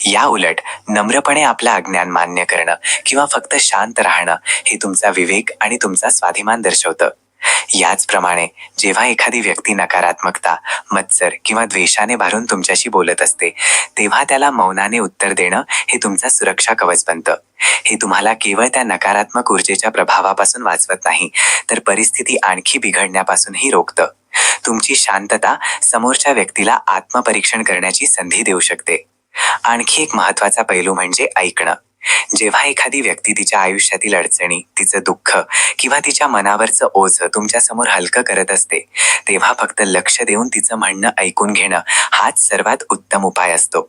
या उलट नम्रपणे आपलं अज्ञान मान्य करणं किंवा फक्त शांत राहणं हे तुमचा विवेक आणि तुमचा स्वाभिमान दर्शवतं. याचप्रमाणे जेव्हा एखादी व्यक्ती नकारात्मकता, मत्सर किंवा द्वेषाने भरून तुमच्याशी बोलत असते, तेव्हा त्याला मौनाने उत्तर देणं हे तुमचा सुरक्षा कवच बनतं. हे तुम्हाला केवळ त्या नकारात्मक ऊर्जेच्या प्रभावापासून वाचवत नाही, तर परिस्थिती आणखी बिघडण्यापासूनही रोखतं. तुमची शांतता समोरच्या व्यक्तीला आत्मपरीक्षण करण्याची संधी देऊ शकते. आणखी एक महत्त्वाचा पैलू म्हणजे ऐकणं. जेव्हा एखादी व्यक्ती तिच्या आयुष्यातील अडचणी, तिचं दुःख किंवा तिच्या मनावरचं ओझं तुमच्यासमोर हलकं करत असते, तेव्हा फक्त लक्ष देऊन तिचं म्हणणं ऐकून घेणं हाच सर्वात उत्तम उपाय असतो.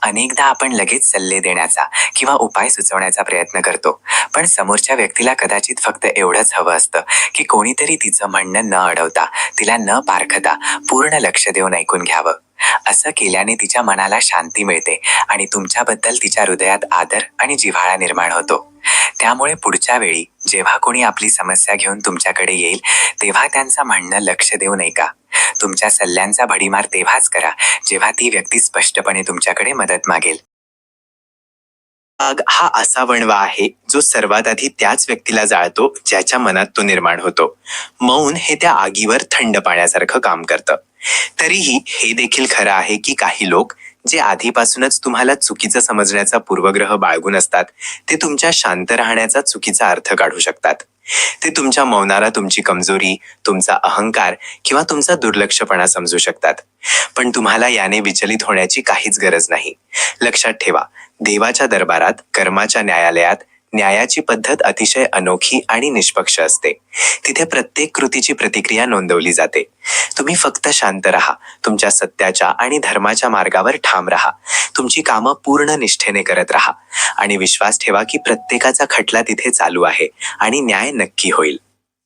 अनेकदा आपण लगेच सल्ले देण्याचा किंवा उपाय सुचवण्याचा प्रयत्न करतो, पण समोरच्या व्यक्तीला कदाचित फक्त एवढंच हवं असतं की कोणीतरी तिचं म्हणणं न अडवता, तिला न पारखता पूर्ण लक्ष देऊन ऐकून घ्यावं. असं केल्याने तिच्या मनाला शांती मिळते आणि तुमच्याबद्दल तिच्या हृदयात आदर आणि जिव्हाळा निर्माण होतो. त्यामुळे पुढच्या वेळी जेव्हा कोणी आपली समस्या घेऊन तुमच्याकडे येईल, तेव्हा त्यांचं म्हणणं लक्ष देऊन ऐका. तुमच्या सल्ल्यांचा भडीमार तेव्हाच करा जेव्हा ती व्यक्ती स्पष्टपणे तुमच्याकडे मदत मागेल. राग हा असा वणवा आहे जो सर्वात आधी त्याच व्यक्तीला जाळतो ज्याच्या मनात तो निर्माण होतो. मौन हे त्या आगीवर थंड पाण्यासारखं काम करतं. तरीही हे देखील खरं आहे की काही लोक जे आधीपासूनच तुम्हाला चुकीचं समजण्याचा पूर्वग्रह बाळगून असतात, ते तुमच्या शांत राहण्याचा चुकीचा अर्थ काढू शकतात. ते तुमच्या मौनाला तुमची कमजोरी, तुमचा अहंकार किंवा तुमचा दुर्लक्षपणा समजू शकतात. पण तुम्हाला याने विचलित होण्याची काहीच गरज नाही. लक्षात ठेवा, देवाच्या दरबारात, कर्माच्या न्यायालयात न्यायाची पद्धत अतिशय अनोखी आणि निष्पक्ष असते. तिथे प्रत्येक कृतीची प्रतिक्रिया नोंदवली जाते. तुम्ही फक्त शांत राहा, तुमच्या सत्याच्या आणि धर्माच्या मार्गावर ठाम राहा, तुमची कामं पूर्ण निष्ठेने करत राहा आणि विश्वास ठेवा की प्रत्येकाचा खटला तिथे चालू आहे आणि न्याय नक्की होईल.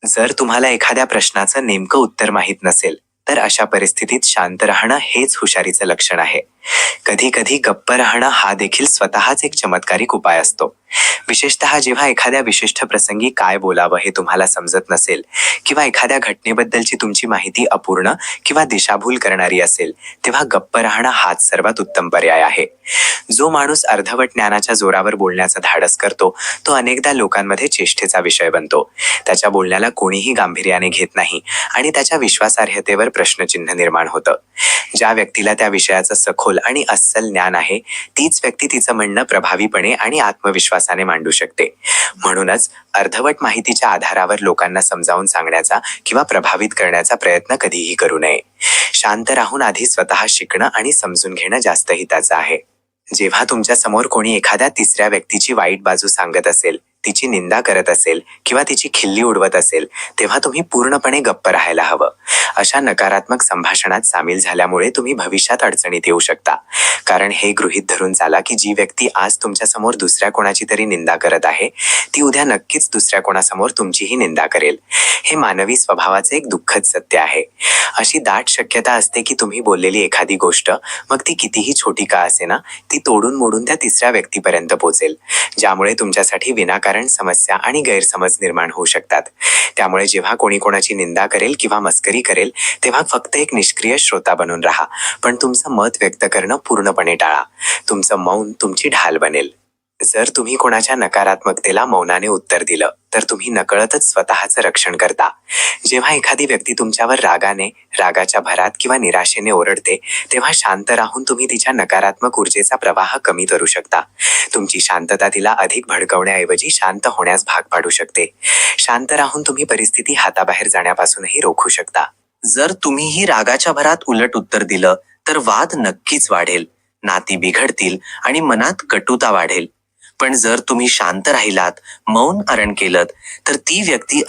जर तुम्हाला एखाद्या प्रश्नाचं नेमकं उत्तर माहीत नसेल तर अशा परिस्थितीत शांत राहणं हेच हुशारीचं लक्षण आहे. कधी कधी गप्प राहणं हा देखील स्वतःच एक चमत्कारिक उपाय असतो. विशेषतः जेव्हा एखाद्या विशिष्ट प्रसंगी काय बोलावं हे तुम्हाला समजत नसेल किंवा एखाद्या घटनेबद्दलची तुमची माहिती अपूर्ण किंवा दिशाभूल करणारी असेल, तेव्हा गप्प राहणं हाच सर्वात उत्तम पर्याय आहे. जो माणूस अर्धवट ज्ञानाच्या जोरावर बोलण्याचं धाडस करतो तो अनेकदा लोकांमध्ये चेष्टेचा विषय बनतो. त्याच्या बोलण्याला कोणीही गांभीर्याने घेत नाही आणि त्याच्या विश्वासार्हतेवर प्रश्नचिन्ह निर्माण होतं. ज्या व्यक्तीला त्या विषयाचं सखोल आणि अस्सल ज्ञान आहे तीच व्यक्ती तिचं म्हणणं प्रभावीपणे आणि आत्मविश्वासाने मांडू शकते. म्हणूनच अर्धवट माहितीच्या आधारावर लोकांना समजावून सांगण्याचा किंवा प्रभावित करण्याचा प्रयत्न कधीही करू नये. शांत राहून आधी स्वतः शिकणं आणि समजून घेणं जास्त हिताचं आहे. जेव्हा तुमच्या समोर कोणी एखाद्या तिसऱ्या व्यक्तीची वाईट बाजू सांगत असेल, तिची निंदा करत असेल किंवा तिची खिल्ली उडवत असेल, तेव्हा तुम्ही पूर्णपणे गप्प राहायला हवं. अशा नकारात्मक संभाषणात सामील झाल्यामुळे तुम्ही भविष्यात अडचणीत येऊ शकता. कारण हे गृहीत धरून चाला की जी व्यक्ती आज तुमच्या समोर दुसऱ्या कोणाची तरी निंदा करत आहे ती उद्या नक्कीच दुसऱ्या कोणासमोर तुमचीही निंदा करेल. हे मानवी स्वभावाचे एक दुःखद सत्य आहे. अशी दाट शक्यता असते की तुम्ही बोललेली एखादी गोष्ट, मग ती कितीही छोटी का असेना, ती तोडून मोडून त्या तिसऱ्या व्यक्तीपर्यंत पोहोचेल, ज्यामुळे तुमच्यासाठी विनाकारण समस्या आणि गैरसमज निर्माण होऊ शकतात. त्यामुळे जेव्हा कोणी कोणाची निंदा करेल किंवा मस्करी करेल तेव्हा फक्त एक निष्क्रिय श्रोता बनून राहा, पण तुमचं मत व्यक्त करणं पूर्णपणे टाळा. तुमचं मौन तुमची ढाल बनेल. जर तुम्ही कोणाच्या नकारात्मकतेला मौनाने उत्तर दिलं तर तुम्ही नकळतच स्वतःचं रक्षण करता. जेव्हा एखादी व्यक्ती तुमच्यावर रागाने, रागाच्या भरात किंवा निराशेने ओरडते तेव्हा शांत राहून तुम्ही तिच्या नकारात्मक ऊर्जेचा प्रवाह कमी करू शकता. तुमची शांतता तिला अधिक भडकवण्याऐवजी शांत होण्यास भाग पाडू शकते. शांत राहून तुम्ही परिस्थिती हाताबाहेर जाण्यापासूनही रोखू शकता. जर तुम्हीही रागाच्या भरात उलट उत्तर दिलं तर वाद नक्कीच वाढेल, नाती बिघडतील आणि मनात कटुता वाढेल. पण जर तुम्ही शांत राहिलात, मौन धारण केलं तर ती व्यक्ती